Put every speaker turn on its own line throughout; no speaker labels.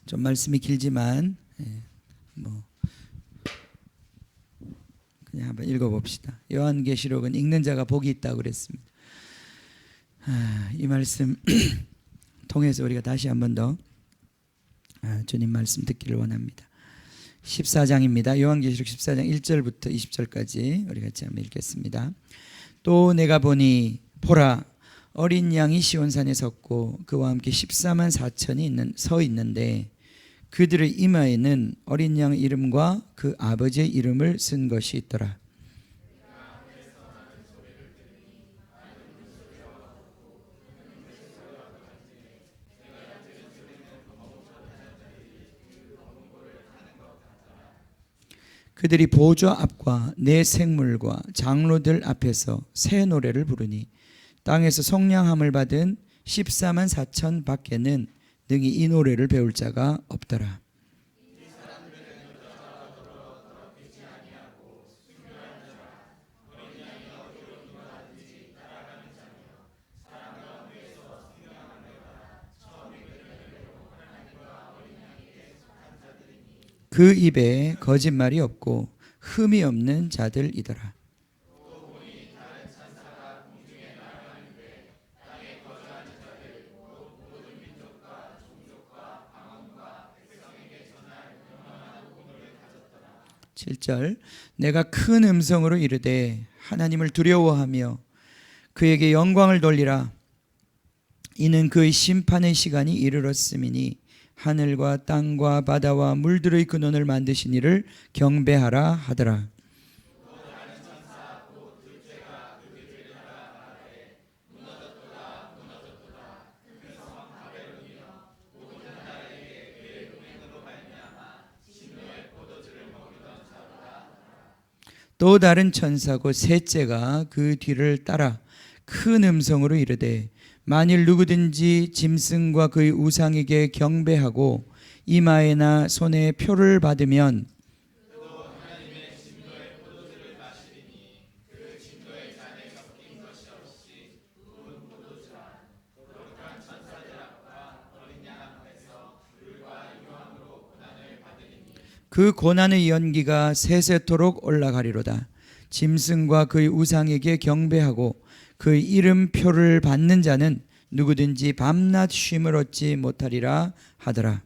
좀 말씀이 길지만 그냥 한번 읽어봅시다. 요한계시록은 읽는 자가 복이 있다고 그랬습니다. 이 말씀 통해서 우리가 다시 한번 더 주님 말씀 듣기를 원합니다. 14장입니다. 요한계시록 14장 1절부터 20절까지 우리 같이 한번 읽겠습니다. 또 내가 보니 보라, 어린 양이 시온산에 섰고 그와 함께 14만 4천이 서 있는데 그들의 이마에는 어린 양 이름과 그 아버지의 이름을 쓴 것이 있더라. 그들이 보좌 앞과 네 생물과 장로들 앞에서 새 노래를 부르니 땅에서 속량함을 받은 14만 4천 밖에는 능히 이 노래를 배울 자가 없더라. 그 입에 거짓말이 없고 흠이 없는 자들이더라. (7절) 내가 큰 음성으로 이르되 하나님을 두려워하며 그에게 영광을 돌리라. 이는 그의 심판의 시간이 이르렀음이니 하늘과 땅과 바다와 물들의 근원을 만드신 이를 경배하라 하더라. 또 다른 천사고 셋째가 그 뒤를 따라 큰 음성으로 이르되 만일 누구든지 짐승과 그의 우상에게 경배하고 이마에나 손에 표를 받으면 그 고난의 연기가 세세토록 올라가리로다. 짐승과 그의 우상에게 경배하고 그의 이름표를 받는 자는 누구든지 밤낮 쉼을 얻지 못하리라 하더라.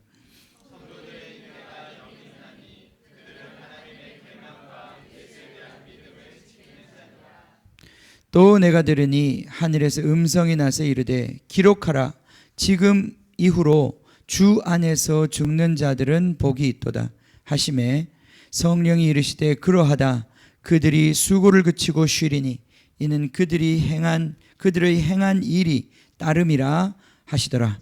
또 내가 들으니 하늘에서 음성이 나서 이르되 기록하라. 지금 이후로 주 안에서 죽는 자들은 복이 있도다 하시매 성령이 이르시되 그러하다. 그들이 수고를 그치고 쉬리니 이는 그들의 행한 일이 따름이라 하시더라.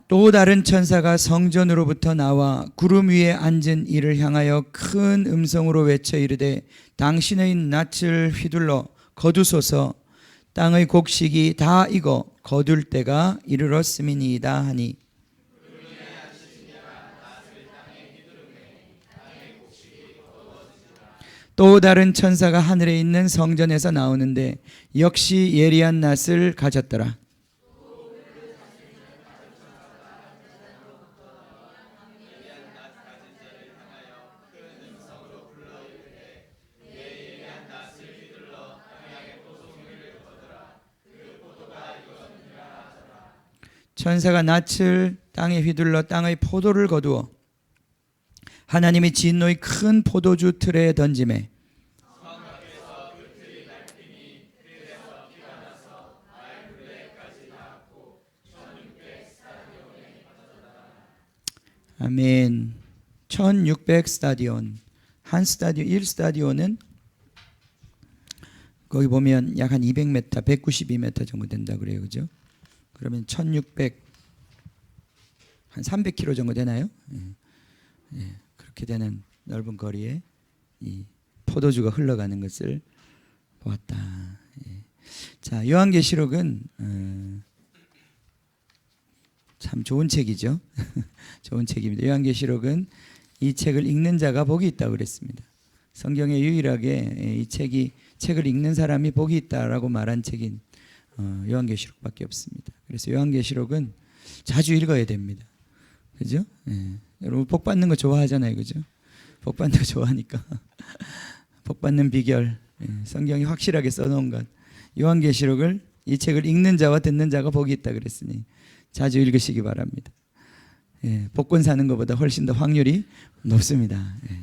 또 다른 천사가 성전으로부터 나와 구름 위에 앉은 이를 향하여 큰 음성으로 외쳐 이르되 당신의 낯을 휘둘러 거두소서. 땅의 곡식이 다 익어 거둘 때가 이르렀음이니이다 하니 또 다른 천사가 하늘에 있는 성전에서 나오는데 역시 예리한 낫을 가졌더라. 천사가 낯을 땅에 휘둘러 땅의 포도를 거두어 하나님의 진노의 큰 포도주 틀에 던지매 아멘. 1600 스타디온. 한 스타디온 1스타디온은 거기 보면 약 한 200m, 192m 정도 된다 그래요. 그죠? 그러면 1600 한 300km 정도 되나요? 그렇게 되는 넓은 거리에 이 포도주가 흘러가는 것을 보았다. 자, 요한계시록은 참 좋은 책이죠. 좋은 책입니다. 요한계시록은 이 책을 읽는 자가 복이 있다고 그랬습니다. 성경에 유일하게 이 책을 읽는 사람이 복이 있다라고 말한 책인 요한계시록밖에 없습니다. 그래서 요한계시록은 자주 읽어야 됩니다. 그죠? 예. 여러분 복 받는 거 좋아하잖아요, 그죠? 복 받는 거 좋아하니까 복 받는 비결, 성경이 확실하게 써놓은 것. 요한계시록을 이 책을 읽는 자와 듣는 자가 복이 있다 그랬으니 자주 읽으시기 바랍니다. 예, 복권 사는 것보다 훨씬 더 확률이 높습니다. 예.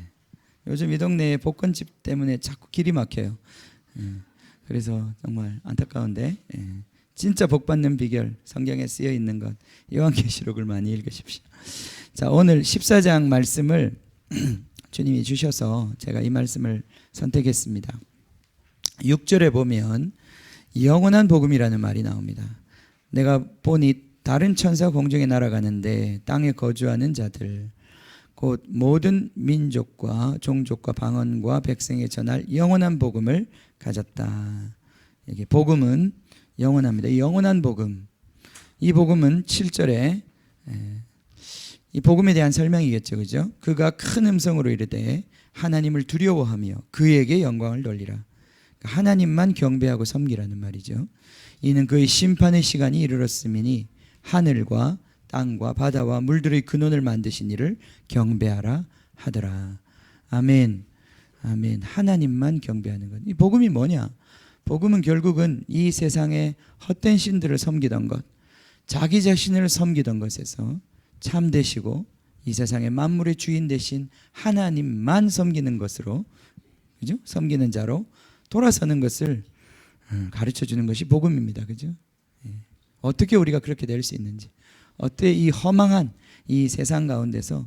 요즘 이 동네에 복권집 때문에 자꾸 길이 막혀요. 예. 그래서 정말 안타까운데 진짜 복 받는 비결 성경에 쓰여 있는 것 요한계시록을 많이 읽으십시오. 자, 오늘 14장 말씀을 주님이 주셔서 제가 이 말씀을 선택했습니다. 6절에 보면 영원한 복음이라는 말이 나옵니다. 내가 보니 다른 천사 공중에 날아가는데 땅에 거주하는 자들 곧 모든 민족과 종족과 방언과 백성에 전할 영원한 복음을 가졌다. 이게 복음은 영원합니다. 이 영원한 복음, 이 복음은 7절에 이 복음에 대한 설명이겠죠, 그죠? 그가 큰 음성으로 이르되 하나님을 두려워하며 그에게 영광을 돌리라. 하나님만 경배하고 섬기라는 말이죠. 이는 그의 심판의 시간이 이르렀음이니 하늘과 땅과 바다와 물들의 근원을 만드신 이를 경배하라 하더라. 아멘. 아멘. 하나님만 경배하는 것. 이 복음이 뭐냐? 복음은 결국은 이 세상의 헛된 신들을 섬기던 것, 자기 자신을 섬기던 것에서 참되시고 이 세상의 만물의 주인 되신 하나님만 섬기는 것으로, 그죠? 섬기는 자로 돌아서는 것을 가르쳐 주는 것이 복음입니다. 그죠? 어떻게 우리가 그렇게 될 수 있는지, 어때 이 허망한 이 세상 가운데서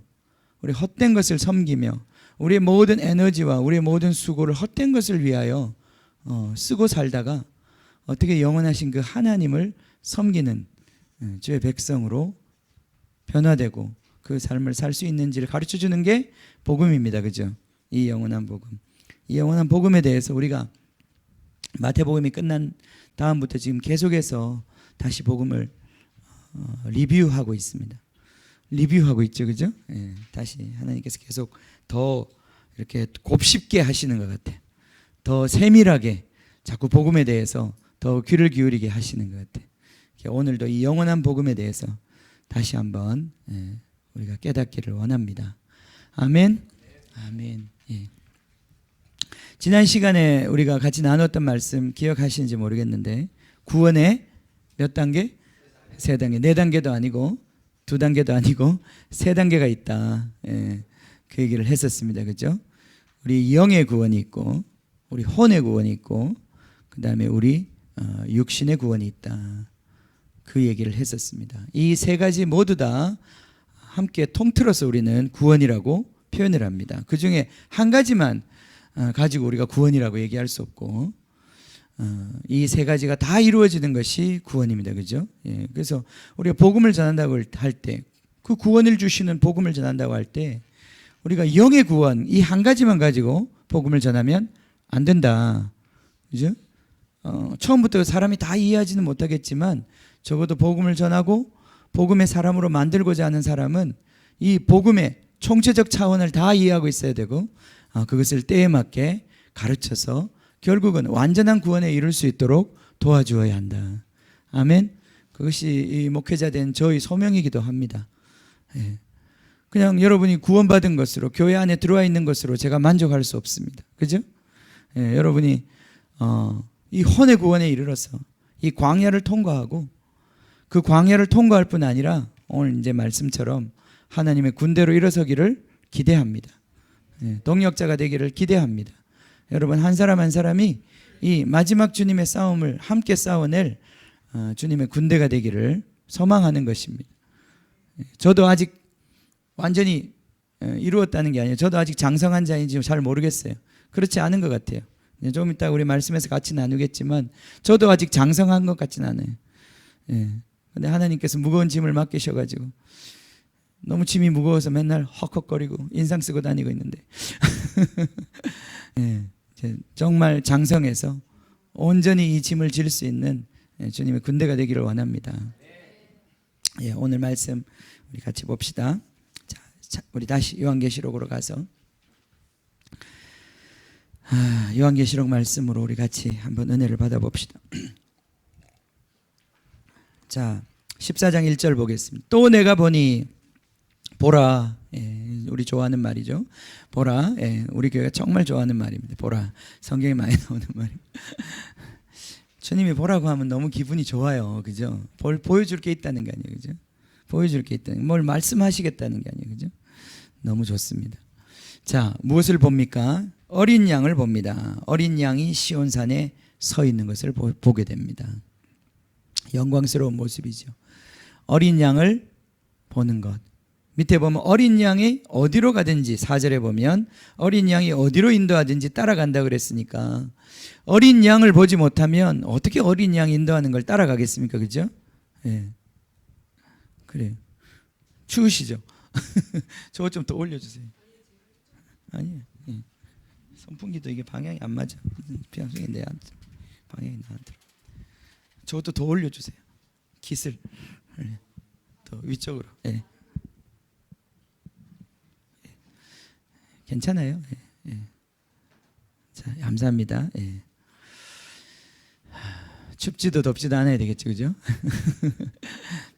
우리 헛된 것을 섬기며 우리의 모든 에너지와 우리의 모든 수고를 헛된 것을 위하여 쓰고 살다가 어떻게 영원하신 그 하나님을 섬기는 주의 백성으로 변화되고 그 삶을 살 수 있는지를 가르쳐 주는 게 복음입니다. 그죠? 이 영원한 복음. 이 영원한 복음에 대해서 우리가 마태복음이 끝난 다음부터 지금 계속해서 다시 복음을 리뷰하고 있습니다. 리뷰하고 있죠, 그죠? 예, 다시 하나님께서 계속 더 이렇게 곱씹게 하시는 것 같아요. 더 세밀하게 자꾸 복음에 대해서 더 귀를 기울이게 하시는 것 같아요. 오늘도 이 영원한 복음에 대해서 다시 한번 우리가 깨닫기를 원합니다. 아멘. 아멘. 예. 지난 시간에 우리가 같이 나눴던 말씀 기억하시는지 모르겠는데 구원의 몇 단계? 세 단계. 네 단계도 아니고 두 단계도 아니고 세 단계가 있다. 예, 그 얘기를 했었습니다. 그렇죠? 우리 영의 구원이 있고 우리 혼의 구원이 있고 그 다음에 우리 육신의 구원이 있다. 그 얘기를 했었습니다. 이 세 가지 모두 다 함께 통틀어서 우리는 구원이라고 표현을 합니다. 그 중에 한 가지만 가지고 우리가 구원이라고 얘기할 수 없고 이 세 가지가 다 이루어지는 것이 구원입니다. 그죠? 예, 그래서 우리가 복음을 전한다고 할 때 그 구원을 주시는 복음을 전한다고 할 때 우리가 영의 구원 이 한 가지만 가지고 복음을 전하면 안 된다. 그죠? 처음부터 사람이 다 이해하지는 못하겠지만 적어도 복음을 전하고 복음의 사람으로 만들고자 하는 사람은 이 복음의 총체적 차원을 다 이해하고 있어야 되고 그것을 때에 맞게 가르쳐서 결국은 완전한 구원에 이룰 수 있도록 도와주어야 한다. 아멘. 그것이 이 목회자 된 저의 소명이기도 합니다. 예. 그냥 여러분이 구원받은 것으로 교회 안에 들어와 있는 것으로 제가 만족할 수 없습니다. 그죠? 예, 여러분이 이 혼의 구원에 이르러서 이 광야를 통과하고 그 광야를 통과할 뿐 아니라 오늘 이제 말씀처럼 하나님의 군대로 일어서기를 기대합니다. 예, 동력자가 되기를 기대합니다. 여러분 한 사람 한 사람이 이 마지막 주님의 싸움을 함께 싸워낼 주님의 군대가 되기를 소망하는 것입니다. 저도 아직 완전히 이루었다는 게 아니에요. 저도 아직 장성한 자인지 잘 모르겠어요. 그렇지 않은 것 같아요. 좀 이따 우리 말씀에서 같이 나누겠지만 저도 아직 장성한 것 같지는 않아요. 예. 근데 하나님께서 무거운 짐을 맡기셔가지고 너무 짐이 무거워서 맨날 헉헉거리고 인상 쓰고 다니고 있는데 예. 정말 장성해서 온전히 이 짐을 질 수 있는 주님의 군대가 되기를 원합니다. 예, 오늘 말씀 우리 같이 봅시다. 자, 우리 다시 요한계시록으로 가서 요한계시록 말씀으로 우리 같이 한번 은혜를 받아봅시다. 자, 14장 1절 보겠습니다. 또 내가 보니 보라, 우리 좋아하는 말이죠. 보라, 우리 교회가 정말 좋아하는 말입니다. 보라, 성경에 많이 나오는 말입니다. 주님이 보라고 하면 너무 기분이 좋아요, 그죠? 보여줄 게 있다는 게 아니에요, 그죠? 보여줄 게 있다는, 뭘 말씀하시겠다는 게 아니에요, 그죠? 너무 좋습니다. 자, 무엇을 봅니까? 어린 양을 봅니다. 어린 양이 시온산에 서 있는 것을 보게 됩니다. 영광스러운 모습이죠. 어린 양을 보는 것. 밑에 보면 어린 양이 어디로 가든지, 4절에 보면 어린 양이 어디로 인도하든지 따라간다 그랬으니까 어린 양을 보지 못하면 어떻게 어린 양 인도하는 걸 따라가겠습니까? 그죠? 예. 그래요. 추우시죠? 저거 좀 더 올려주세요. 아니에요. 예. 선풍기도 이게 방향이 안 맞아. 방향이 방향이 나한테. 저것도 더 올려주세요. 깃을 더 위쪽으로. 예. 괜찮아요. 예. 예. 자, 감사합니다. 예. 춥지도 덥지도 않아야 되겠죠, 그죠?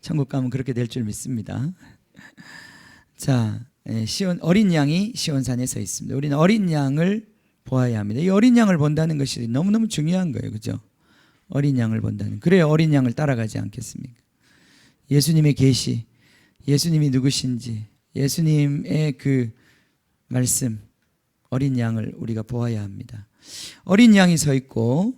천국 가면 그렇게 될 줄 믿습니다. 자, 어린 양이 시온산에 서 있습니다. 우리는 어린 양을 보아야 합니다. 이 어린 양을 본다는 것이 너무너무 중요한 거예요, 그죠? 어린 양을 본다는. 그래야 어린 양을 따라가지 않겠습니까? 예수님의 계시, 예수님이 누구신지, 예수님의 그 말씀, 어린 양을 우리가 보아야 합니다. 어린 양이 서 있고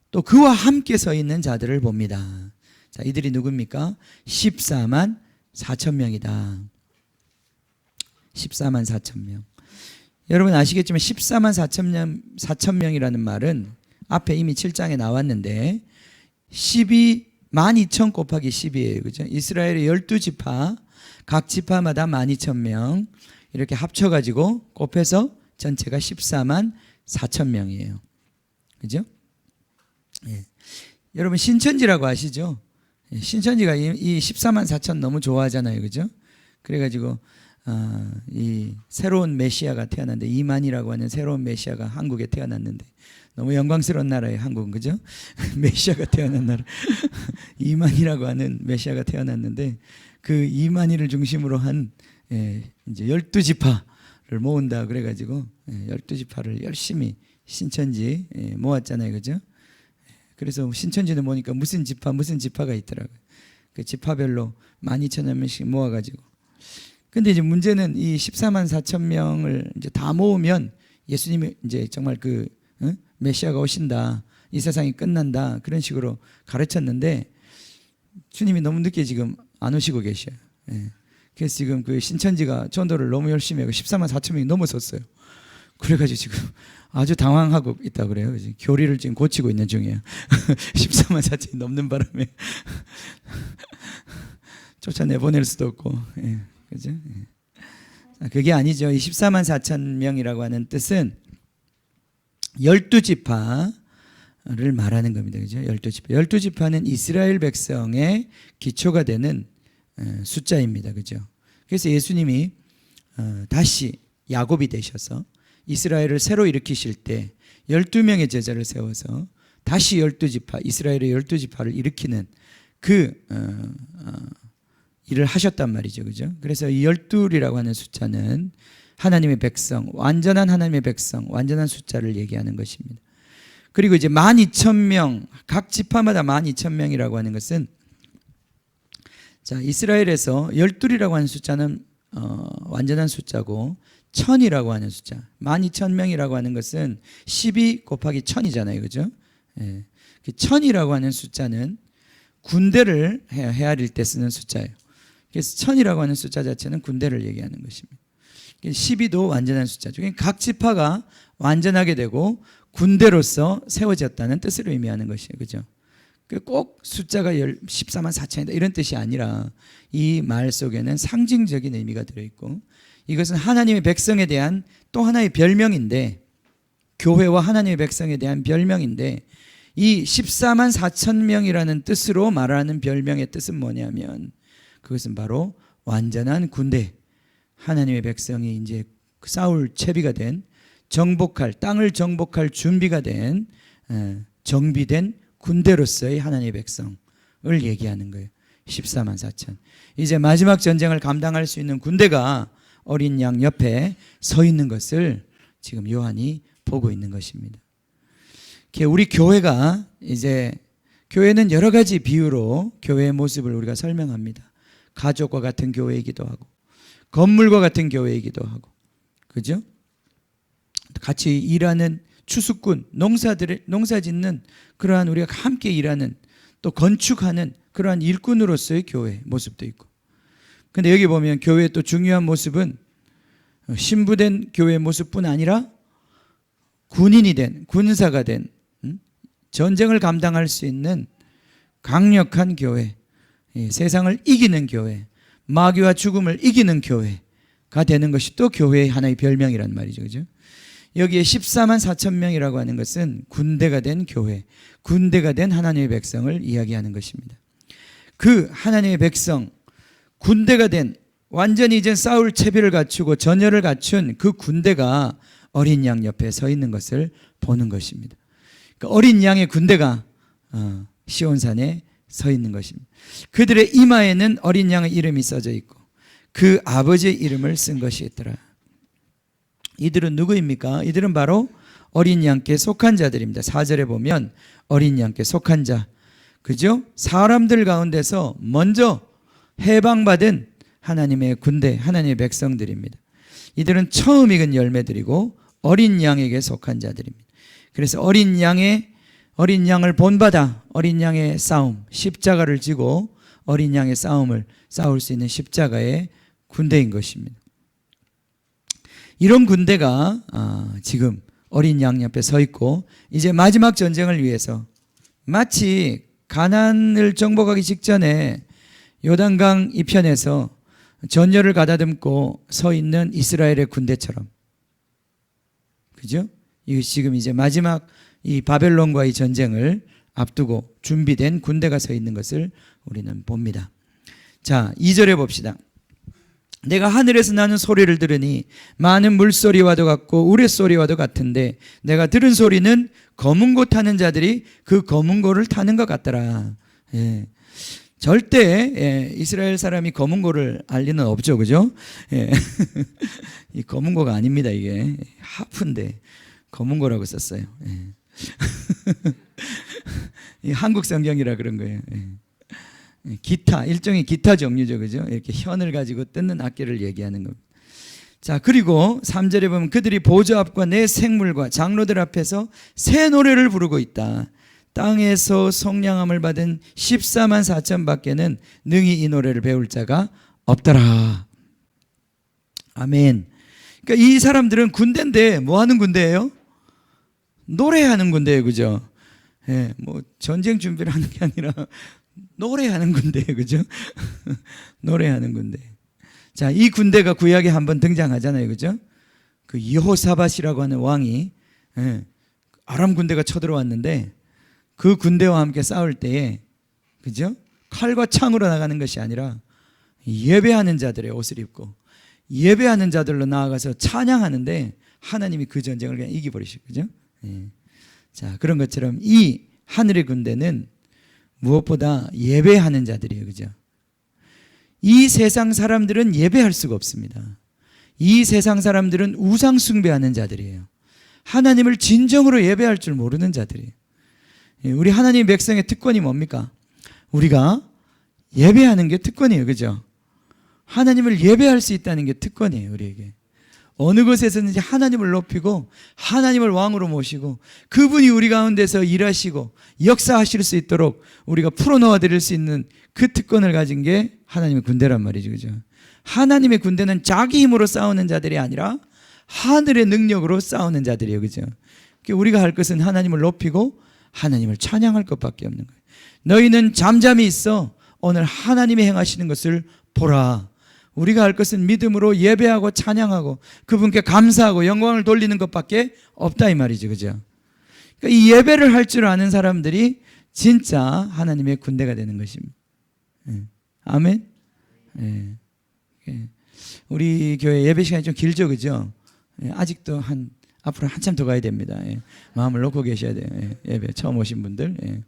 또 그와 함께 서 있는 자들을 봅니다. 자, 이들이 누굽니까? 14만 4천 명이다. 14만 4천 명. 여러분 아시겠지만 14만 4천 명이라는 말은 앞에 이미 7장에 나왔는데 12만 2천 곱하기 10이에요. 그죠? 이스라엘의 12지파, 각 지파마다 12,000명 이렇게 합쳐가지고 곱해서 전체가 14만 4천 명이에요. 그죠? 예. 여러분 신천지라고 아시죠? 예. 신천지가 이 14만 4천 너무 좋아하잖아요. 그죠? 그래가지고 이 새로운 메시아가 태어났는데, 이만이라고 하는 새로운 메시아가 한국에 태어났는데, 너무 영광스러운 나라예요, 한국은. 그죠? 메시아가 태어난 나라. 이만이라고 하는 메시아가 태어났는데, 그 이만이를 중심으로 한 이제 12지파를 모은다 그래가지고 12지파를 열심히 신천지 모았잖아요, 그죠? 그래서 신천지는 모으니까 무슨 지파가 있더라고요. 그 지파별로 12,000여 명씩 모아가지고. 근데 이제 문제는 이 14만 4천 명을 이제 다 모으면 예수님이 이제 정말 그 메시아가 오신다, 이 세상이 끝난다, 그런 식으로 가르쳤는데 주님이 너무 늦게 지금 안 오시고 계셔요. 예. 그래서 지금 그 신천지가 전도를 너무 열심히 하고 14만 4천 명이 넘어섰어요. 그래가지고 지금 아주 당황하고 있다 그래요. 그래서 교리를 지금 고치고 있는 중이에요. 14만 4천이 넘는 바람에 쫓아내보낼 수도 없고. 예. 그죠? 예. 그게 아니죠. 이 14만 4천 명이라고 하는 뜻은 12지파를 말하는 겁니다. 그죠? 12지파. 12지파는 이스라엘 백성의 기초가 되는 숫자입니다. 그죠? 그래서 예수님이 다시 야곱이 되셔서 이스라엘을 새로 일으키실 때 12명의 제자를 세워서 다시 12지파, 이스라엘의 12지파를 일으키는 그 일을 하셨단 말이죠. 그죠? 그래서 이 12이라고 하는 숫자는 하나님의 백성, 완전한 하나님의 백성, 완전한 숫자를 얘기하는 것입니다. 그리고 이제 12,000명, 각 지파마다 12,000명이라고 하는 것은, 자, 이스라엘에서 12이라고 하는 숫자는 완전한 숫자고 1000이라고 하는 숫자, 12,000명이라고 하는 것은 12 곱하기 1000이잖아요. 그죠? 예. 그 1000이라고 하는 숫자는 군대를 헤아릴 때 쓰는 숫자예요. 그래서 1000이라고 하는 숫자 자체는 군대를 얘기하는 것입니다. 12도 완전한 숫자죠. 각 지파가 완전하게 되고 군대로서 세워졌다는 뜻으로 의미하는 것이에요. 그죠? 꼭 숫자가 14만 4천이다 이런 뜻이 아니라 이 말 속에는 상징적인 의미가 들어있고, 이것은 하나님의 백성에 대한 또 하나의 별명인데, 교회와 하나님의 백성에 대한 별명인데, 이 14만 4천 명이라는 뜻으로 말하는 별명의 뜻은 뭐냐면, 그것은 바로 완전한 군대, 하나님의 백성이 이제 싸울 채비가 된 정복할, 땅을 정복할 준비가 된 정비된 군대로서의 하나님의 백성을 얘기하는 거예요. 14만 4천. 이제 마지막 전쟁을 감당할 수 있는 군대가 어린 양 옆에 서 있는 것을 지금 요한이 보고 있는 것입니다. 우리 교회가 이제 교회는 여러 가지 비유로 교회의 모습을 우리가 설명합니다. 가족과 같은 교회이기도 하고 건물과 같은 교회이기도 하고, 그죠? 같이 일하는 추수꾼, 농사 짓는 그러한 우리가 함께 일하는 또 건축하는 그러한 일꾼으로서의 교회 모습도 있고. 근데 여기 보면 교회의 또 중요한 모습은 신부된 교회의 모습뿐 아니라 군인이 된, 군사가 된, 전쟁을 감당할 수 있는 강력한 교회, 세상을 이기는 교회, 마귀와 죽음을 이기는 교회가 되는 것이 또 교회의 하나의 별명이란 말이죠. 그죠? 여기에 14만 4천 명이라고 하는 것은 군대가 된 교회, 군대가 된 하나님의 백성을 이야기하는 것입니다. 그 하나님의 백성, 군대가 된, 완전히 이제 싸울 채비를 갖추고 전열을 갖춘 그 군대가 어린 양 옆에 서 있는 것을 보는 것입니다. 그러니까 어린 양의 군대가 시온산에 서 있는 것입니다. 그들의 이마에는 어린 양의 이름이 써져 있고 그 아버지의 이름을 쓴 것이 있더라. 이들은 누구입니까? 이들은 바로 어린 양께 속한 자들입니다. 4절에 보면 어린 양께 속한 자, 그죠? 사람들 가운데서 먼저 해방받은 하나님의 군대, 하나님의 백성들입니다. 이들은 처음 익은 열매들이고 어린 양에게 속한 자들입니다. 그래서 어린 양을 본받아 어린 양의 싸움, 십자가를 지고 어린 양의 싸움을 싸울 수 있는 십자가의 군대인 것입니다. 이런 군대가 지금 어린 양 옆에 서 있고 이제 마지막 전쟁을 위해서 마치 가나안을 정복하기 직전에 요단강 이편에서 전열을 가다듬고 서 있는 이스라엘의 군대처럼, 그죠? 이 지금 이제 마지막 이 바벨론과의 전쟁을 앞두고 준비된 군대가 서 있는 것을 우리는 봅니다. 자, 2절에 봅시다. 내가 하늘에서 나는 소리를 들으니 많은 물소리와도 같고 우레소리와도 같은데 내가 들은 소리는 검은 고 타는 자들이 그 검은 고를 타는 것 같더라. 예. 절대 이스라엘 사람이 검은 고를 알 리는 없죠, 그죠? 예. 이 검은 고가 아닙니다. 이게 하프인데 검은 고라고 썼어요. 예. 이 한국 성경이라 그런 거예요. 예. 기타, 일종의 기타 종류죠, 그죠? 이렇게 현을 가지고 뜯는 악기를 얘기하는 겁니다. 자, 그리고 3절에 보면 그들이 보좌 앞과 내 생물과 장로들 앞에서 새 노래를 부르고 있다. 땅에서 속량함을 받은 14만 4천 밖에는 능히 이 노래를 배울 자가 없더라. 아멘. 그러니까 이 사람들은 군대인데 뭐 하는 군대예요? 노래하는 군대예요, 그죠? 예, 뭐 전쟁 준비를 하는 게 아니라 노래하는 군대예요, 그죠? 노래하는 군대. 자, 이 군대가 구약에 한번 등장하잖아요, 그죠? 그 여호사밧이라고 하는 왕이 아람 군대가 쳐들어왔는데 그 군대와 함께 싸울 때에, 그죠? 칼과 창으로 나가는 것이 아니라 예배하는 자들의 옷을 입고 예배하는 자들로 나아가서 찬양하는데 하나님이 그 전쟁을 그냥 이겨버리시고, 그죠? 예. 자, 그런 것처럼 이 하늘의 군대는 무엇보다 예배하는 자들이에요, 그죠? 이 세상 사람들은 예배할 수가 없습니다. 이 세상 사람들은 우상 숭배하는 자들이에요. 하나님을 진정으로 예배할 줄 모르는 자들이에요. 우리 하나님 백성의 특권이 뭡니까? 우리가 예배하는 게 특권이에요, 그죠? 하나님을 예배할 수 있다는 게 특권이에요, 우리에게. 어느 곳에서든지 하나님을 높이고 하나님을 왕으로 모시고 그분이 우리 가운데서 일하시고 역사하실 수 있도록 우리가 풀어놓아 드릴 수 있는 그 특권을 가진 게 하나님의 군대란 말이죠, 그죠? 하나님의 군대는 자기 힘으로 싸우는 자들이 아니라 하늘의 능력으로 싸우는 자들이에요, 그죠? 우리가 할 것은 하나님을 높이고 하나님을 찬양할 것밖에 없는 거예요. 너희는 잠잠히 있어 오늘 하나님이 행하시는 것을 보라. 우리가 할 것은 믿음으로 예배하고 찬양하고 그분께 감사하고 영광을 돌리는 것밖에 없다, 이 말이죠, 그죠? 그러니까 이 예배를 할 줄 아는 사람들이 진짜 하나님의 군대가 되는 것입니다. 아멘. 우리 교회 예배 시간이 좀 길죠, 그죠? 아직도 한 앞으로 한참 더 가야 됩니다. 예. 마음을 놓고 계셔야 돼요. 예. 예배 처음 오신 분들. 예.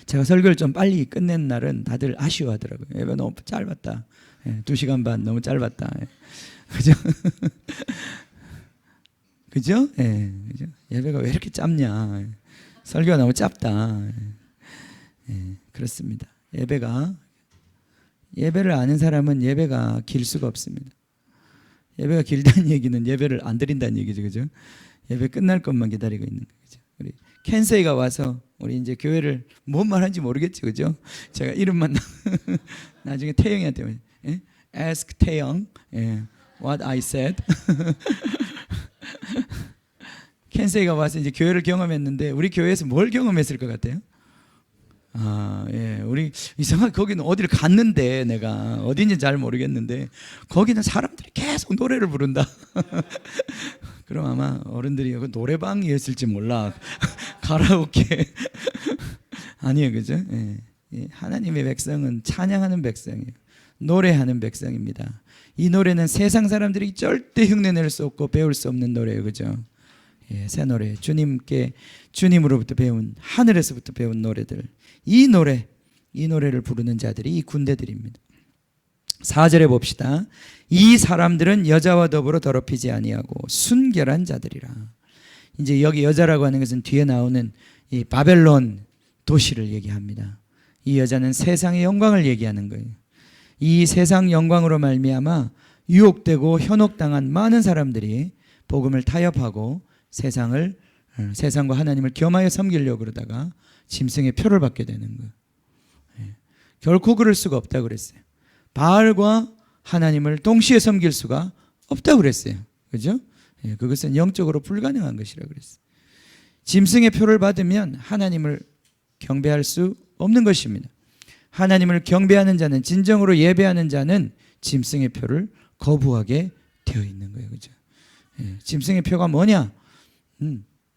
제가 설교를 좀 빨리 끝낸 날은 다들 아쉬워하더라고요. 예배 너무 짧았다. 예. 2시간 반 너무 짧았다. 예. 그죠? 그죠? 예. 그죠? 예배가 왜 이렇게 짧냐. 예. 설교가 너무 짧다. 예. 예. 그렇습니다. 예배를 아는 사람은 예배가 길 수가 없습니다. 예배가 길다는 얘기는 예배를 안 드린다는 얘기죠. 그죠? 예배 끝날 것만 기다리고 있는 거죠. 우리 켄세이가 와서 우리 이제 교회를 뭔 말하는지 모르겠죠. 그죠? 제가 이름만 나중에 태영이한테 예? Ask 태영 예. What I said. 켄세이가 와서 이제 교회를 경험했는데 우리 교회에서 뭘 경험했을 것 같아요? 아, 예. 우리 이상하게 거기는 어디를 갔는데 내가 어딘지 잘 모르겠는데 거기는 사람들이 계속 노래를 부른다. 그럼 아마 어른들이 노래방이었을지 몰라. 가라오케. 아니에요. 그죠? 예. 예. 하나님의 백성은 찬양하는 백성이에요. 노래하는 백성입니다. 이 노래는 세상 사람들이 절대 흉내낼 수 없고 배울 수 없는 노래예요. 그죠? 예, 새 노래. 주님으로부터 배운, 하늘에서부터 배운 노래들. 이 노래를 부르는 자들이 이 군대들입니다. 4절에 봅시다. 이 사람들은 여자와 더불어 더럽히지 아니하고 순결한 자들이라. 이제 여기 여자라고 하는 것은 뒤에 나오는 이 바벨론 도시를 얘기합니다. 이 여자는 세상의 영광을 얘기하는 거예요. 이 세상 영광으로 말미암아 유혹되고 현혹당한 많은 사람들이 복음을 타협하고 세상과 하나님을 겸하여 섬기려고 그러다가 짐승의 표를 받게 되는 거예요. 예. 결코 그럴 수가 없다고 그랬어요. 바알과 하나님을 동시에 섬길 수가 없다고 그랬어요. 그죠? 예. 그것은 영적으로 불가능한 것이라고 그랬어요. 짐승의 표를 받으면 하나님을 경배할 수 없는 것입니다. 하나님을 경배하는 자는, 진정으로 예배하는 자는 짐승의 표를 거부하게 되어 있는 거예요. 그죠? 예. 짐승의 표가 뭐냐?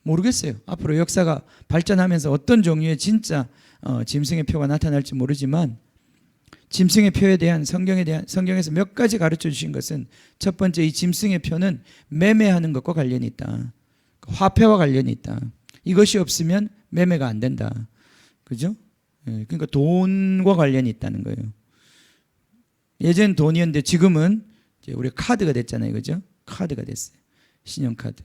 모르겠어요. 앞으로 역사가 발전하면서 어떤 종류의 진짜 짐승의 표가 나타날지 모르지만 짐승의 표에 대한 성경에서 몇 가지 가르쳐 주신 것은 첫 번째, 이 짐승의 표는 매매하는 것과 관련이 있다. 화폐와 관련이 있다. 이것이 없으면 매매가 안 된다. 그죠? 그러니까 돈과 관련이 있다는 거예요. 예전 돈이었는데 지금은 이제 우리 카드가 됐잖아요. 그죠? 카드가 됐어요. 신용카드.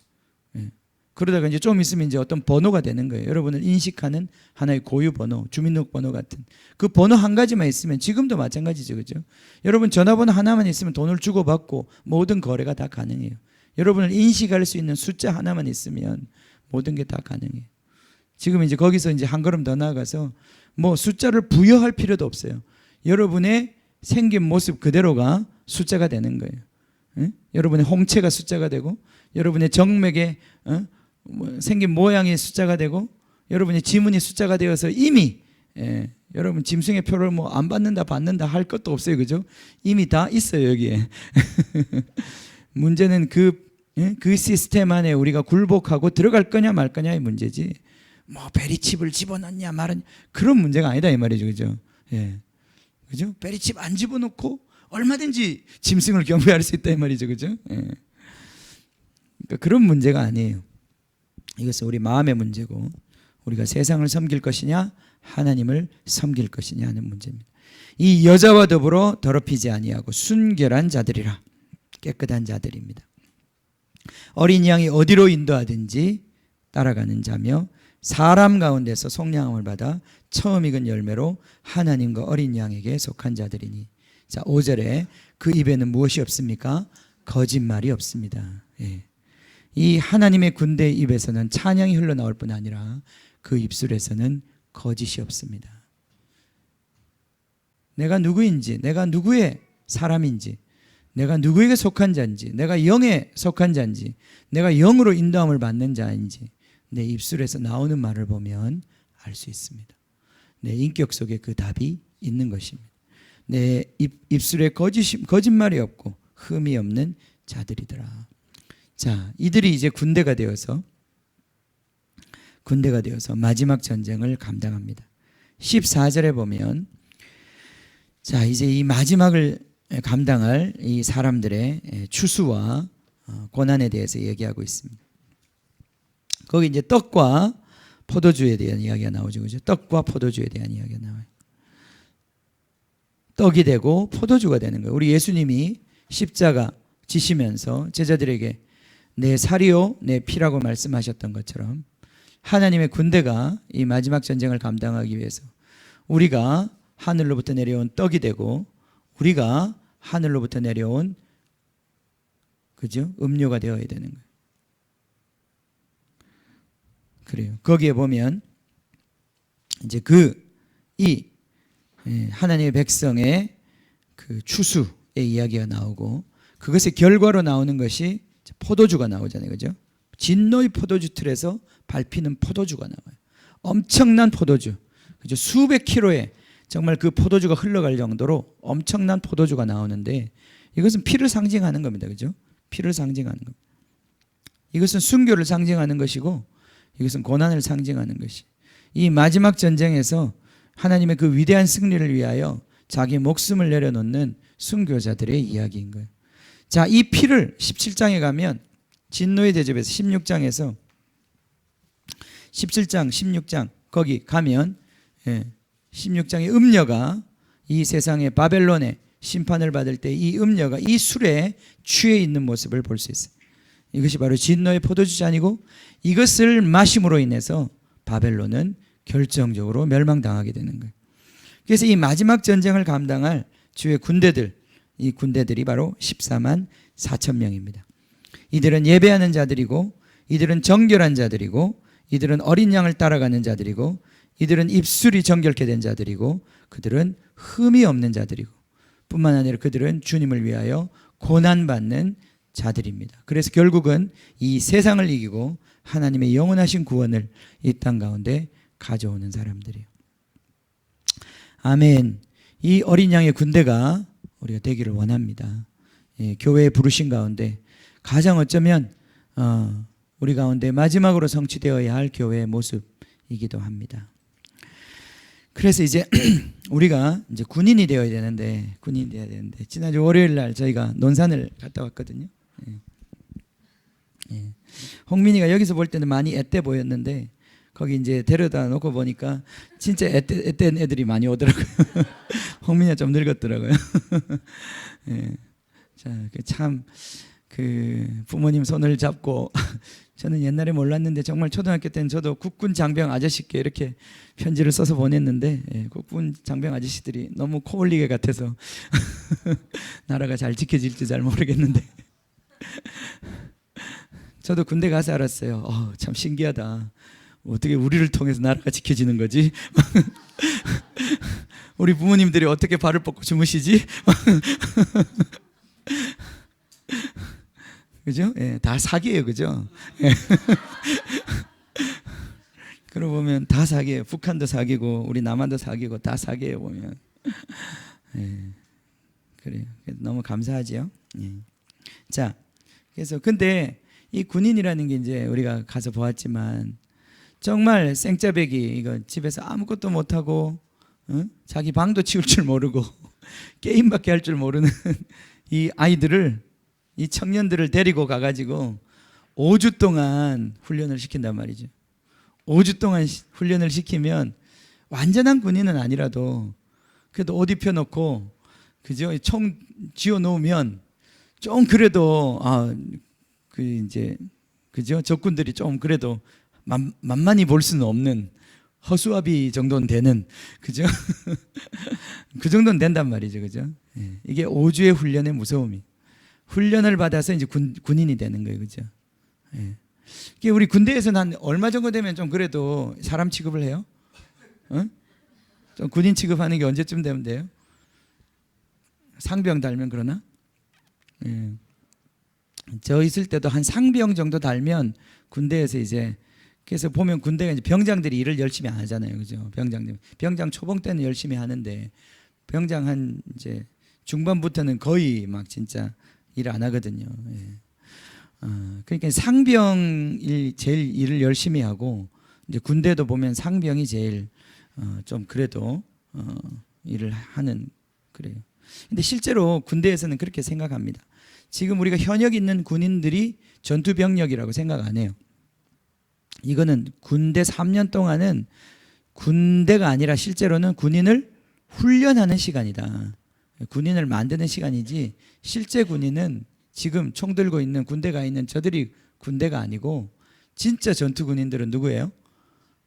그러다가 이제 좀 있으면 이제 어떤 번호가 되는 거예요. 여러분을 인식하는 하나의 고유 번호, 주민등록번호 같은 그 번호 한 가지만 있으면, 지금도 마찬가지죠. 그죠? 여러분 전화번호 하나만 있으면 돈을 주고받고 모든 거래가 다 가능해요. 여러분을 인식할 수 있는 숫자 하나만 있으면 모든 게 다 가능해요. 지금 이제 거기서 이제 한 걸음 더 나아가서 뭐 숫자를 부여할 필요도 없어요. 여러분의 생긴 모습 그대로가 숫자가 되는 거예요. 응? 여러분의 홍채가 숫자가 되고, 여러분의 정맥의 생긴 모양이 숫자가 되고, 여러분의 지문이 숫자가 되어서 이미 여러분 짐승의 표를 뭐 안 받는다 받는다 할 것도 없어요. 그죠? 이미 다 있어요 여기에. 문제는 그 시스템 안에 우리가 굴복하고 들어갈 거냐 말 거냐의 문제지, 뭐 베리칩을 집어넣냐 말은 그런 문제가 아니다 이 말이죠. 그죠? 예. 그죠? 베리칩 안 집어넣고 얼마든지 짐승을 경배할 수 있다 이 말이죠. 그죠? 예. 그러니까 그런 문제가 아니에요. 이것은 우리 마음의 문제고, 우리가 세상을 섬길 것이냐 하나님을 섬길 것이냐 하는 문제입니다. 이 여자와 더불어 더럽히지 아니하고 순결한 자들이라. 깨끗한 자들입니다. 어린 양이 어디로 인도하든지 따라가는 자며 사람 가운데서 속량함을 받아 처음 익은 열매로 하나님과 어린 양에게 속한 자들이니. 자, 5절에 그 입에는 무엇이 없습니까? 거짓말이 없습니다. 예. 이 하나님의 군대의 입에서는 찬양이 흘러나올 뿐 아니라 그 입술에서는 거짓이 없습니다. 내가 누구인지, 내가 누구의 사람인지, 내가 누구에게 속한 자인지, 내가 영에 속한 자인지, 내가 영으로 인도함을 받는 자인지 내 입술에서 나오는 말을 보면 알 수 있습니다. 내 인격 속에 그 답이 있는 것입니다. 내 입술에 거짓말이 없고 흠이 없는 자들이더라. 자, 이들이 이제 군대가 되어서 마지막 전쟁을 감당합니다. 14절에 보면, 자, 이제 이 마지막을 감당할 이 사람들의 추수와 고난에 대해서 얘기하고 있습니다. 거기 이제 떡과 포도주에 대한 이야기가 나오죠. 그죠? 떡과 포도주에 대한 이야기가 나와요. 떡이 되고 포도주가 되는 거예요. 우리 예수님이 십자가 지시면서 제자들에게 내 살이요 내 피라고 말씀하셨던 것처럼 하나님의 군대가 이 마지막 전쟁을 감당하기 위해서 우리가 하늘로부터 내려온 떡이 되고 우리가 하늘로부터 내려온 그죠? 음료가 되어야 되는 거예요. 그래요. 거기에 보면 이제 하나님의 백성의 그 추수의 이야기가 나오고 그것의 결과로 나오는 것이 포도주가 나오잖아요. 그죠? 진노의 포도주 틀에서 밟히는 포도주가 나와요. 엄청난 포도주. 그죠? 수백 킬로의 정말 그 포도주가 흘러갈 정도로 엄청난 포도주가 나오는데 이것은 피를 상징하는 겁니다. 그죠? 피를 상징하는 겁니다. 이것은 순교를 상징하는 것이고 이것은 고난을 상징하는 것이. 이 마지막 전쟁에서 하나님의 그 위대한 승리를 위하여 자기 목숨을 내려놓는 순교자들의 이야기인 거예요. 자, 이 피를 17장에 가면 진노의 대접에서 16장에서 17장, 16장 거기 가면 16장의 음녀가 이 세상의 바벨론의 심판을 받을 때 이 음녀가 이 술에 취해 있는 모습을 볼 수 있어요. 이것이 바로 진노의 포도주 잔이고 이것을 마심으로 인해서 바벨론은 결정적으로 멸망당하게 되는 거예요. 그래서 이 마지막 전쟁을 감당할 주의 군대들, 이 군대들이 바로 14만 4천 명입니다. 이들은 예배하는 자들이고 이들은 정결한 자들이고 이들은 어린 양을 따라가는 자들이고 이들은 입술이 정결케 된 자들이고 그들은 흠이 없는 자들이고 뿐만 아니라 그들은 주님을 위하여 고난받는 자들입니다. 그래서 결국은 이 세상을 이기고 하나님의 영원하신 구원을 이 땅 가운데 가져오는 사람들이에요. 아멘. 이 어린 양의 군대가 우리가 되기를 원합니다. 교회에 부르신 가운데 가장 어쩌면 우리 가운데 마지막으로 성취되어야 할 교회의 모습이기도 합니다. 그래서 이제 우리가 이제 군인이 되어야 되는데 지난주 월요일 날 저희가 논산을 갔다 왔거든요. 홍민이가 여기서 볼 때는 많이 앳돼 보였는데 거기 이제 데려다 놓고 보니까 진짜 앳된 애들이 많이 오더라고요. 홍민이가 좀 늙었더라고요. 자, 참 그 부모님 손을 잡고 저는 옛날에 몰랐는데 정말 초등학교 때는 저도 국군 장병 아저씨께 이렇게 편지를 써서 보냈는데 국군 장병 아저씨들이 너무 코 올리게 같아서 나라가 잘 지켜질지 잘 모르겠는데 저도 군대 가서 알았어요. 참 신기하다. 어떻게 우리를 통해서 나라가 지켜지는 거지? 우리 부모님들이 어떻게 발을 뻗고 주무시지? 그죠? 다 사기예요, 그죠? 그러고 보면 다 사기예요. 북한도 사기고 우리 남한도 사기고 다 사기예요 보면. 그래요. 너무 감사하지요. 자, 그래서 근데 이 군인이라는 게 이제 우리가 가서 보았지만 정말 생짜배기 이거 집에서 아무것도 못하고 자기 방도 치울 줄 모르고 게임밖에 할 줄 모르는 이 아이들을 이 청년들을 데리고 가가지고 5주 동안 훈련을 시킨단 말이죠. 5주 동안 훈련을 시키면 완전한 군인은 아니라도 그래도 옷 입혀놓고 그죠? 총 쥐어 놓으면 좀 그래도 그 이제 그죠? 적군들이 좀 그래도 만만히 볼 수는 없는 허수아비 정도는 되는 그죠? 그 정도는 된단 말이죠, 그죠? 이게 5주의 훈련의 무서움이. 훈련을 받아서 이제 군인이 되는 거예요, 그죠? 이게 우리 군대에서는 한 얼마 정도 되면 좀 그래도 사람 취급을 해요? 좀 군인 취급하는 게 언제쯤 되면 돼요? 상병 달면 그러나? 저 있을 때도 한 상병 정도 달면 군대에서 이제 그래서 보면 군대가 이제 병장들이 일을 열심히 안 하잖아요, 그죠? 병장 초봉 때는 열심히 하는데 병장 한 이제 중반부터는 거의 막 진짜 일 안 하거든요. 그러니까 상병이 제일 일을 열심히 하고 이제 군대도 보면 상병이 제일 좀 그래도 일을 하는 그래요. 근데 실제로 군대에서는 그렇게 생각합니다. 지금 우리가 현역 있는 군인들이 전투병력이라고 생각 안 해요. 이거는 군대 3년 동안은 군대가 아니라 실제로는 군인을 훈련하는 시간이다. 군인을 만드는 시간이지, 실제 군인은 지금 총 들고 있는 군대 가 있는 저들이 군대가 아니고, 진짜 전투 군인들은 누구예요?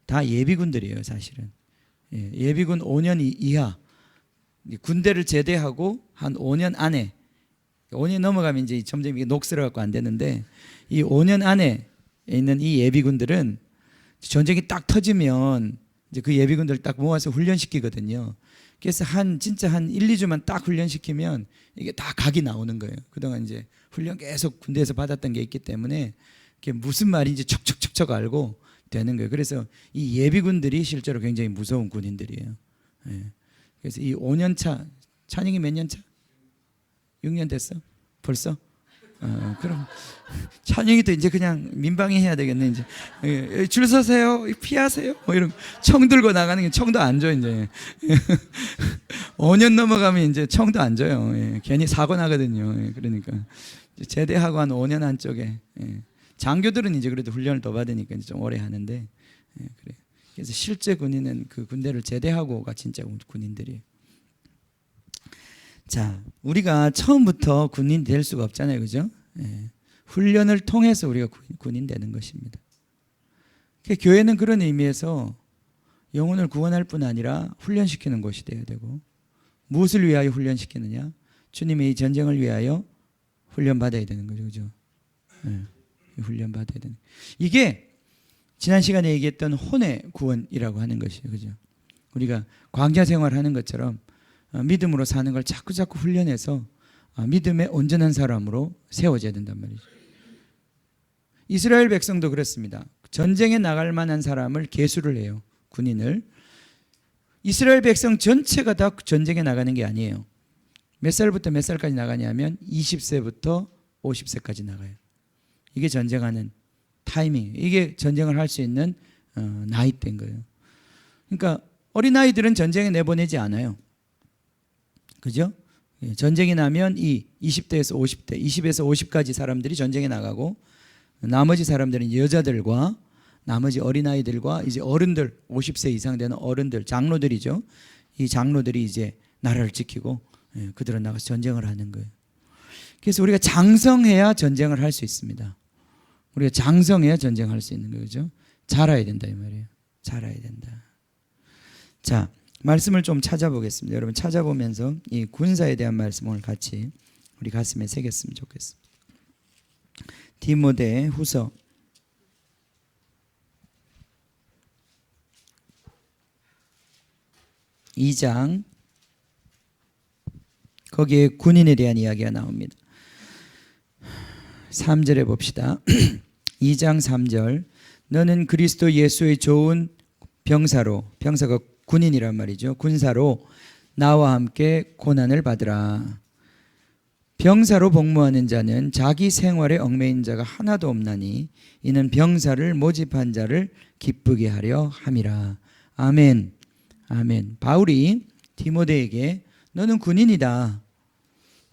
다 예비군들이에요, 사실은. 예비군 5년 이하, 군대를 제대하고 한 5년 안에, 5년 넘어가면 이제 점점 이게 녹슬어갖고 안 되는데, 이 5년 안에 있는 이 예비군들은 전쟁이 딱 터지면 이제 그 예비군들 딱 모아서 훈련시키거든요. 그래서 진짜 한 1, 2주만 딱 훈련시키면 이게 다 각이 나오는 거예요. 그동안 이제 훈련 계속 군대에서 받았던 게 있기 때문에 그게 무슨 말인지 척척척척 알고 되는 거예요. 그래서 이 예비군들이 실제로 굉장히 무서운 군인들이에요. 그래서 이 5년 차, 찬영이 몇 년 차? 6년 됐어? 벌써? 그럼 찬영이도 이제 그냥 민방위 해야 되겠네. 이제 줄 서세요, 피하세요, 뭐 이런 총 들고 나가는 게 총도 안 줘. 이제 5년 넘어가면 이제 총도 안 줘요. 괜히 사고 나거든요. 그러니까 제대하고 한 5년 안쪽에 장교들은 이제 그래도 훈련을 더 받으니까 이제 좀 오래 하는데, 그래. 그래서 실제 군인은 그 군대를 제대하고가 진짜 군인들이에요. 자, 우리가 처음부터 군인 될 수가 없잖아요, 그죠? 훈련을 통해서 우리가 군인 되는 것입니다. 교회는 그런 의미에서 영혼을 구원할 뿐 아니라 훈련시키는 곳이 되어야 되고, 무엇을 위하여 훈련시키느냐? 주님의 이 전쟁을 위하여 훈련받아야 되는 거죠, 그죠? 훈련받아야 되는. 이게 지난 시간에 얘기했던 혼의 구원이라고 하는 것이에요, 그죠? 우리가 광야 생활하는 것처럼 믿음으로 사는 걸 자꾸 훈련해서 믿음의 온전한 사람으로 세워져야 된단 말이죠. 이스라엘 백성도 그렇습니다. 전쟁에 나갈 만한 사람을 계수를 해요, 군인을. 이스라엘 백성 전체가 다 전쟁에 나가는 게 아니에요. 몇 살부터 몇 살까지 나가냐면 20세부터 50세까지 나가요. 이게 전쟁하는 타이밍, 이게 전쟁을 할 수 있는 나이대인 거예요. 그러니까 어린아이들은 전쟁에 내보내지 않아요, 그죠? 전쟁이 나면 이 20대에서 50대, 20에서 50까지 사람들이 전쟁에 나가고, 나머지 사람들은 여자들과 나머지 어린아이들과 이제 어른들, 50세 이상 되는 어른들, 장로들이죠. 이 장로들이 이제 나라를 지키고 그들은 나가서 전쟁을 하는 거예요. 그래서 우리가 장성해야 전쟁을 할 수 있습니다. 우리가 장성해야 전쟁할 수 있는 거죠. 자라야 된다 이 말이에요. 자라야 된다. 자, 말씀을 좀 찾아보겠습니다. 여러분 찾아보면서 이 군사에 대한 말씀 오늘 같이 우리 가슴에 새겼으면 좋겠습니다. 디모데 후서 2장, 거기에 군인에 대한 이야기가 나옵니다. 3절에 봅시다. 2장 3절. 너는 그리스도 예수의 좋은 병사로, 병사가 군인이란 말이죠. 군사로 나와 함께 고난을 받으라. 병사로 복무하는 자는 자기 생활에 얽매인 자가 하나도 없나니 이는 병사를 모집한 자를 기쁘게 하려 함이라. 아멘. 아멘. 바울이 디모데에게 너는 군인이다,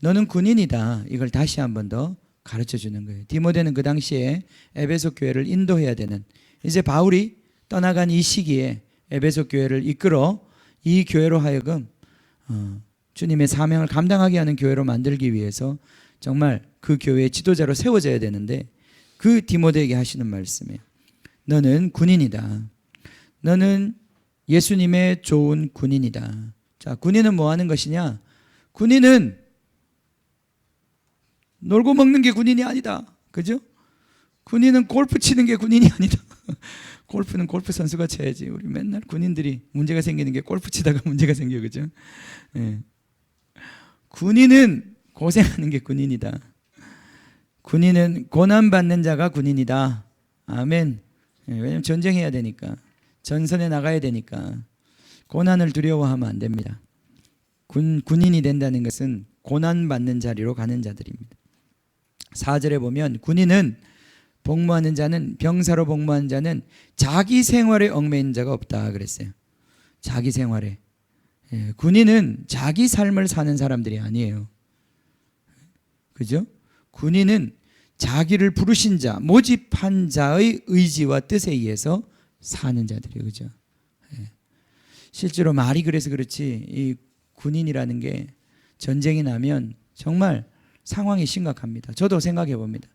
너는 군인이다, 이걸 다시 한 번 더 가르쳐 주는 거예요. 디모데는 그 당시에 에베소 교회를 인도해야 되는, 이제 바울이 떠나간 이 시기에 에베소 교회를 이끌어 이 교회로 하여금 주님의 사명을 감당하게 하는 교회로 만들기 위해서 정말 그 교회의 지도자로 세워져야 되는데, 그 디모데에게 하시는 말씀이에요. 너는 군인이다. 너는 예수님의 좋은 군인이다. 자, 군인은 뭐 하는 것이냐? 군인은 놀고 먹는 게 군인이 아니다, 그죠? 군인은 골프 치는 게 군인이 아니다. 골프는 골프 선수가 쳐야지. 우리 맨날 군인들이 문제가 생기는 게 골프 치다가 문제가 생겨, 그죠? 예. 군인은 고생하는 게 군인이다. 군인은 고난받는 자가 군인이다. 아멘. 예, 왜냐하면 전쟁해야 되니까, 전선에 나가야 되니까 고난을 두려워하면 안 됩니다. 군인이 된다는 것은 고난받는 자리로 가는 자들입니다. 4절에 보면 군인은 복무하는 자는, 병사로 복무하는 자는 자기 생활에 얽매인 자가 없다 그랬어요. 자기 생활에. 군인은 자기 삶을 사는 사람들이 아니에요, 그죠? 군인은 자기를 부르신 자, 모집한 자의 의지와 뜻에 의해서 사는 자들이에요. 그죠? 예. 실제로 말이 그래서 그렇지 이 군인이라는 게 전쟁이 나면 정말 상황이 심각합니다. 저도 생각해 봅니다.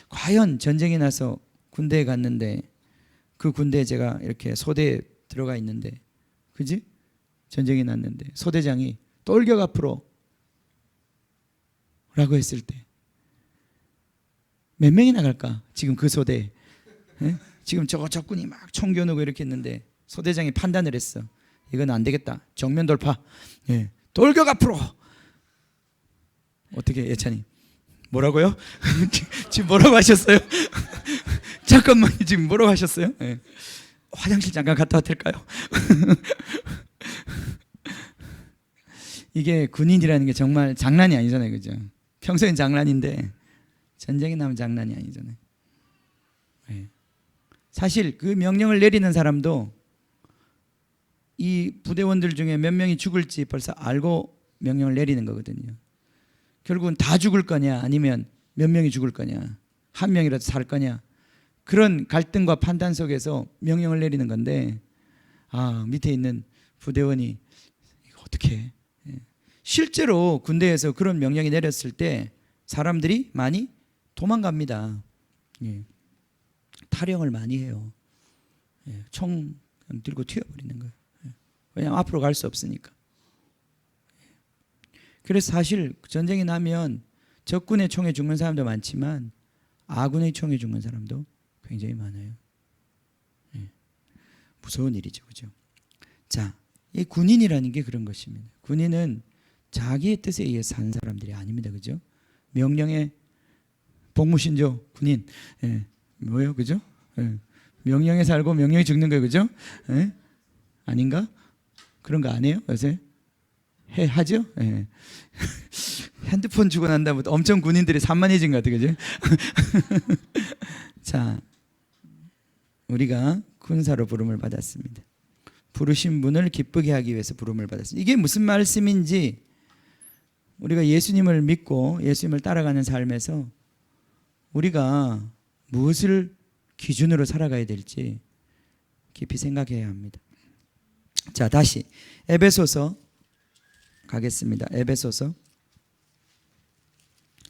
과연 전쟁이 나서 군대에 갔는데 그 군대에 제가 이렇게 소대에 들어가 있는데, 그지? 전쟁이 났는데 소대장이 돌격 앞으로 라고 했을 때 몇 명이 나갈까? 지금 그 소대에. 예? 지금 저거 적군이 막 총 겨누고 이렇게 했는데 소대장이 판단을 했어. 이건 안 되겠다. 정면 돌파. 예. 돌격 앞으로. 어떻게 예찬이? 뭐라고요? 지금 뭐라고 하셨어요? 잠깐만, 지금 뭐라고 하셨어요? 예. 화장실 잠깐 갔다 와도 될까요? 이게 군인이라는 게 정말 장난이 아니잖아요. 그죠? 평소엔 장난인데 전쟁이 나면 장난이 아니잖아요. 네. 사실 그 명령을 내리는 사람도 이 부대원들 중에 몇 명이 죽을지 벌써 알고 명령을 내리는 거거든요. 결국은 다 죽을 거냐 아니면 몇 명이 죽을 거냐, 한 명이라도 살 거냐, 그런 갈등과 판단 속에서 명령을 내리는 건데, 밑에 있는 부대원이 이거 어떻게 해? 실제로 군대에서 그런 명령이 내렸을 때 사람들이 많이 도망갑니다. 예. 탈영을 많이 해요. 예. 총 들고 튀어버리는 거예요. 예. 왜냐하면 앞으로 갈 수 없으니까. 그래서 사실 전쟁이 나면 적군의 총에 죽는 사람도 많지만 아군의 총에 죽는 사람도 굉장히 많아요. 예. 무서운 일이죠. 그죠? 자, 이 군인이라는 게 그런 것입니다. 군인은 자기의 뜻에 의해 사는 사람들이 아닙니다. 그죠? 명령에 복무신조 군인. 예. 뭐예요? 그죠? 예. 명령에 살고 명령에 죽는 거예요. 그죠? 예. 아닌가? 그런 거 안 해요? 요새? 하죠? 예. 핸드폰 주고 난 다음부터 엄청 군인들이 산만해진 것 같아요. 그죠? 자, 우리가 군사로 부름을 받았습니다. 부르신 분을 기쁘게 하기 위해서 부름을 받았습니다. 이게 무슨 말씀인지 우리가 예수님을 믿고 예수님을 따라가는 삶에서 우리가 무엇을 기준으로 살아가야 될지 깊이 생각해야 합니다. 자, 다시 에베소서 가겠습니다. 에베소서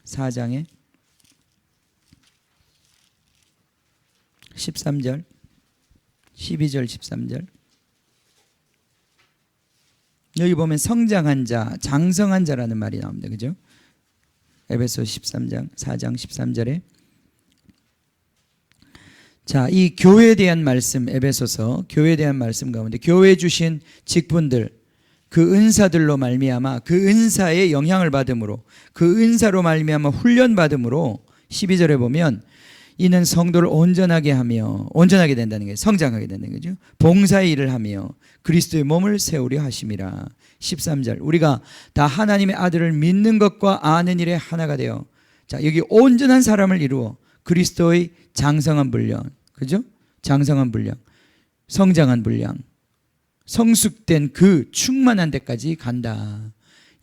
4장에 13절, 12절, 13절. 여기 보면 성장한 자, 장성한 자라는 말이 나옵니다. 그죠? 에베소 13장, 4장 13절에. 자, 이 교회에 대한 말씀, 에베소서 교회에 대한 말씀 가운데 교회에 주신 직분들, 그 은사들로 말미암아 그 은사의 영향을 받음으로, 그 은사로 말미암아 훈련 받음으로 12절에 보면 이는 성도를 온전하게 하며, 온전하게 된다는 게 성장하게 된다는 거죠. 봉사의 일을 하며 그리스도의 몸을 세우려 하심이라. 13절 우리가 다 하나님의 아들을 믿는 것과 아는 일에 하나가 되어, 자, 여기 온전한 사람을 이루어 그리스도의 장성한 분량, 그죠? 장성한 분량, 성장한 분량, 성숙된 그 충만한 데까지 간다.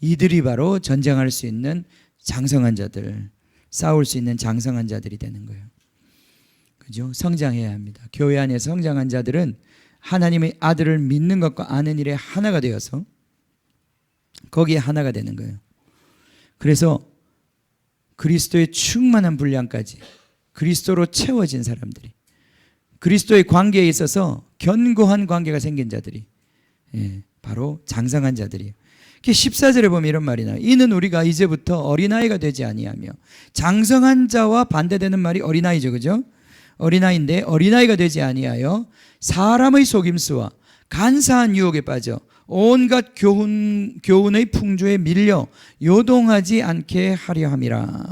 이들이 바로 전쟁할 수 있는 장성한 자들, 싸울 수 있는 장성한 자들이 되는 거예요. 그죠? 성장해야 합니다. 교회 안에 성장한 자들은 하나님의 아들을 믿는 것과 아는 일에 하나가 되어서 거기에 하나가 되는 거예요. 그래서 그리스도의 충만한 분량까지, 그리스도로 채워진 사람들이, 그리스도의 관계에 있어서 견고한 관계가 생긴 자들이, 바로 장성한 자들이에요. 14절에 보면 이런 말이 나와요. 이는 우리가 이제부터 어린아이가 되지 아니하며, 장성한 자와 반대되는 말이 어린아이죠. 그죠? 어린아이인데 어린아이가 되지 아니하여 사람의 속임수와 간사한 유혹에 빠져 온갖 교훈의 풍조에 밀려 요동하지 않게 하려 함이라.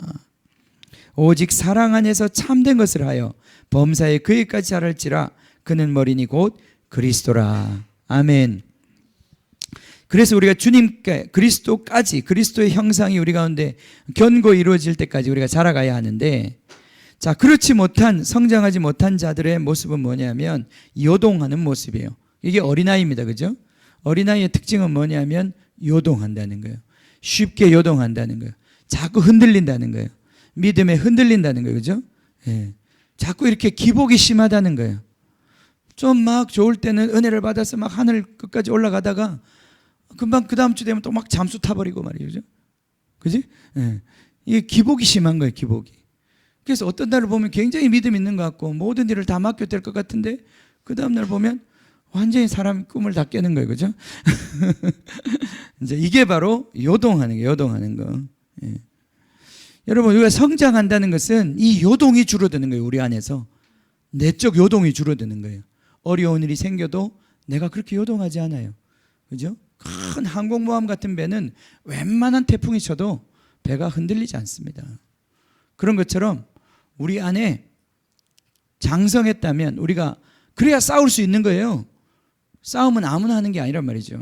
오직 사랑 안에서 참된 것을 하여 범사에 그에까지 자랄지라. 그는 머리니 곧 그리스도라. 아멘. 그래서 우리가 주님께, 그리스도까지, 그리스도의 형상이 우리 가운데 견고히 이루어질 때까지 우리가 자라가야 하는데, 자, 그렇지 못한, 성장하지 못한 자들의 모습은 뭐냐면 요동하는 모습이에요. 이게 어린아이입니다. 그죠? 어린아이의 특징은 뭐냐면 요동한다는 거예요. 쉽게 요동한다는 거예요. 자꾸 흔들린다는 거예요. 믿음에 흔들린다는 거예요. 그죠? 예. 자꾸 이렇게 기복이 심하다는 거예요. 좀 막 좋을 때는 은혜를 받아서 막 하늘 끝까지 올라가다가 금방 그 다음 주 되면 또 막 잠수 타버리고 말이죠. 그지? 예. 이게 기복이 심한 거예요, 기복이. 그래서 어떤 날을 보면 굉장히 믿음 있는 것 같고 모든 일을 다 맡겨도 될 것 같은데 그 다음 날 보면 완전히 사람 꿈을 다 깨는 거예요. 그죠? 이제 이게 바로 요동하는 거, 요동하는 거. 예. 여러분, 우리가 성장한다는 것은 이 요동이 줄어드는 거예요. 우리 안에서. 내적 요동이 줄어드는 거예요. 어려운 일이 생겨도 내가 그렇게 요동하지 않아요. 그죠? 큰 항공모함 같은 배는 웬만한 태풍이 쳐도 배가 흔들리지 않습니다. 그런 것처럼 우리 안에 장성했다면 우리가 그래야 싸울 수 있는 거예요. 싸움은 아무나 하는 게 아니란 말이죠.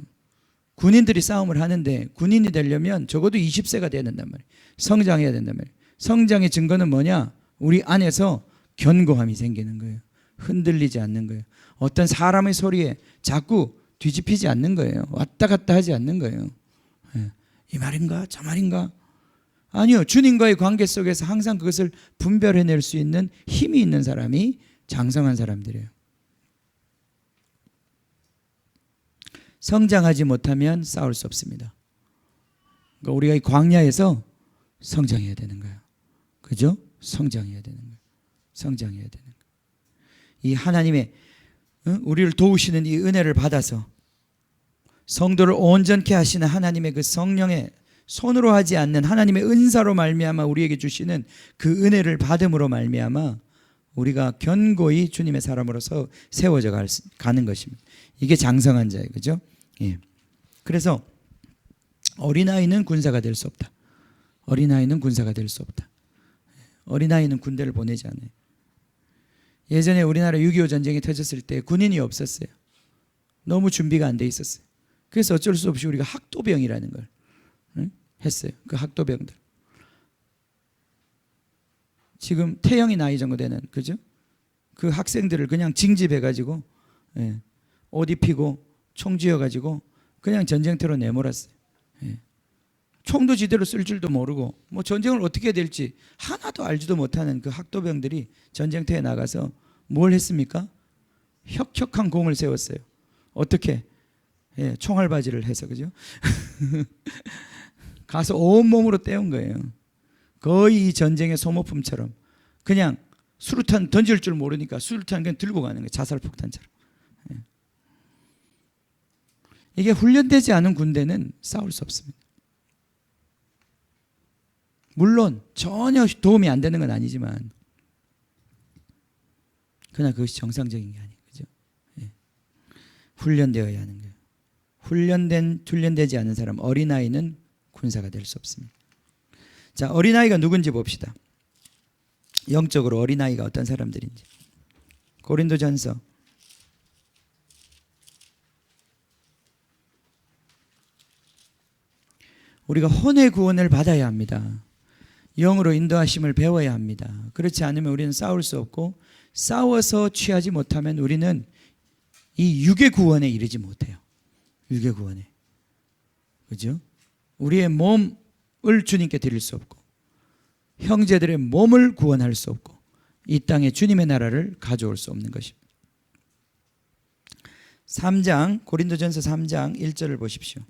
군인들이 싸움을 하는데 군인이 되려면 적어도 20세가 돼야 된단 말이에요. 성장해야 된단 말이에요. 성장의 증거는 뭐냐? 우리 안에서 견고함이 생기는 거예요. 흔들리지 않는 거예요. 어떤 사람의 소리에 자꾸 뒤집히지 않는 거예요. 왔다 갔다 하지 않는 거예요. 이 말인가? 저 말인가? 아니요. 주님과의 관계 속에서 항상 그것을 분별해낼 수 있는 힘이 있는 사람이 장성한 사람들이에요. 성장하지 못하면 싸울 수 없습니다. 그러니까 우리가 이 광야에서 성장해야 되는 거예요. 그죠? 성장해야 되는 거예요. 성장해야 되는 거예요. 이 하나님의 우리를 도우시는 이 은혜를 받아서 성도를 온전케 하시는 하나님의 그 성령의 손으로 하지 않는 하나님의 은사로 말미암아 우리에게 주시는 그 은혜를 받음으로 말미암아 우리가 견고히 주님의 사람으로서 세워져 가는 것입니다. 이게 장성한 자예요. 그죠? 예. 그래서 어린아이는 군사가 될 수 없다. 어린아이는 군사가 될 수 없다. 어린아이는 군대를 보내지 않아요. 예전에 우리나라 6.25 전쟁이 터졌을 때 군인이 없었어요. 너무 준비가 안 돼 있었어요. 그래서 어쩔 수 없이 우리가 학도병이라는 걸 했어요. 그 학도병들. 지금 태영이 나이 정도 되는, 그죠? 그 학생들을 그냥 징집해가지고 옷 입히고 총 쥐어가지고 그냥 전쟁터로 내몰았어요. 총도 제대로 쓸 줄도 모르고 뭐 전쟁을 어떻게 해야 될지 하나도 알지도 못하는 그 학도병들이 전쟁터에 나가서 뭘 했습니까? 혁혁한 공을 세웠어요. 어떻게? 총알바지를 해서, 그죠? 가서 온몸으로 때운 거예요. 거의 이 전쟁의 소모품처럼. 그냥 수류탄 던질 줄 모르니까 수류탄 그냥 들고 가는 거예요. 자살폭탄처럼. 이게 훈련되지 않은 군대는 싸울 수 없습니다. 물론 전혀 도움이 안 되는 건 아니지만 그러나 그것이 정상적인 게 아니에요. 그죠? 훈련되어야 하는 거예요. 훈련되지 않은 사람, 어린아이는 군사가 될 수 없습니다. 자, 어린아이가 누군지 봅시다. 영적으로 어린아이가 어떤 사람들인지. 고린도전서 '우리가 혼의 구원을 받아야 합니다. 영으로 인도하심을 배워야 합니다. 그렇지 않으면 우리는 싸울 수 없고 싸워서 취하지 못하면 우리는 이 육의 구원에 이르지 못해요. 육의 구원에. 그죠? 우리의 몸을 주님께 드릴 수 없고 형제들의 몸을 구원할 수 없고 이 땅에 주님의 나라를 가져올 수 없는 것입니다. 3장 고린도전서 3장 1절을 보십시오.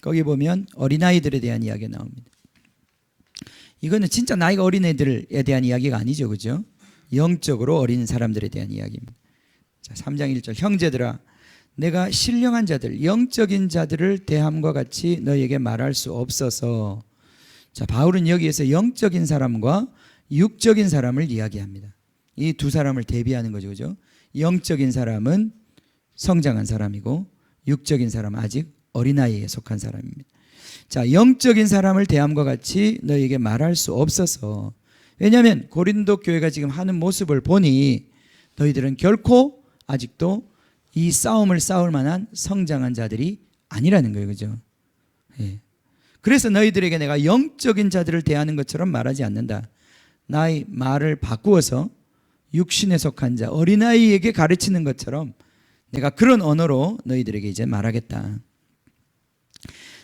거기 보면 어린아이들에 대한 이야기가 나옵니다. 이거는 진짜 나이가 어린 애들에 대한 이야기가 아니죠. 그죠? 영적으로 어린 사람들에 대한 이야기입니다. 자, 3장 1절 형제들아 내가 신령한 자들 영적인 자들을 대함과 같이 너희에게 말할 수 없어서. 자, 바울은 여기에서 영적인 사람과 육적인 사람을 이야기합니다. 이 두 사람을 대비하는 거죠. 그죠? 영적인 사람은 성장한 사람이고 육적인 사람은 아직 어린아이에 속한 사람입니다. 자, 영적인 사람을 대함과 같이 너희에게 말할 수 없어서. 왜냐하면 고린도 교회가 지금 하는 모습을 보니 너희들은 결코 아직도 이 싸움을 싸울 만한 성장한 자들이 아니라는 거예요. 그죠? 그래서 너희들에게 내가 영적인 자들을 대하는 것처럼 말하지 않는다. 나의 말을 바꾸어서 육신에 속한 자, 어린아이에게 가르치는 것처럼 내가 그런 언어로 너희들에게 이제 말하겠다.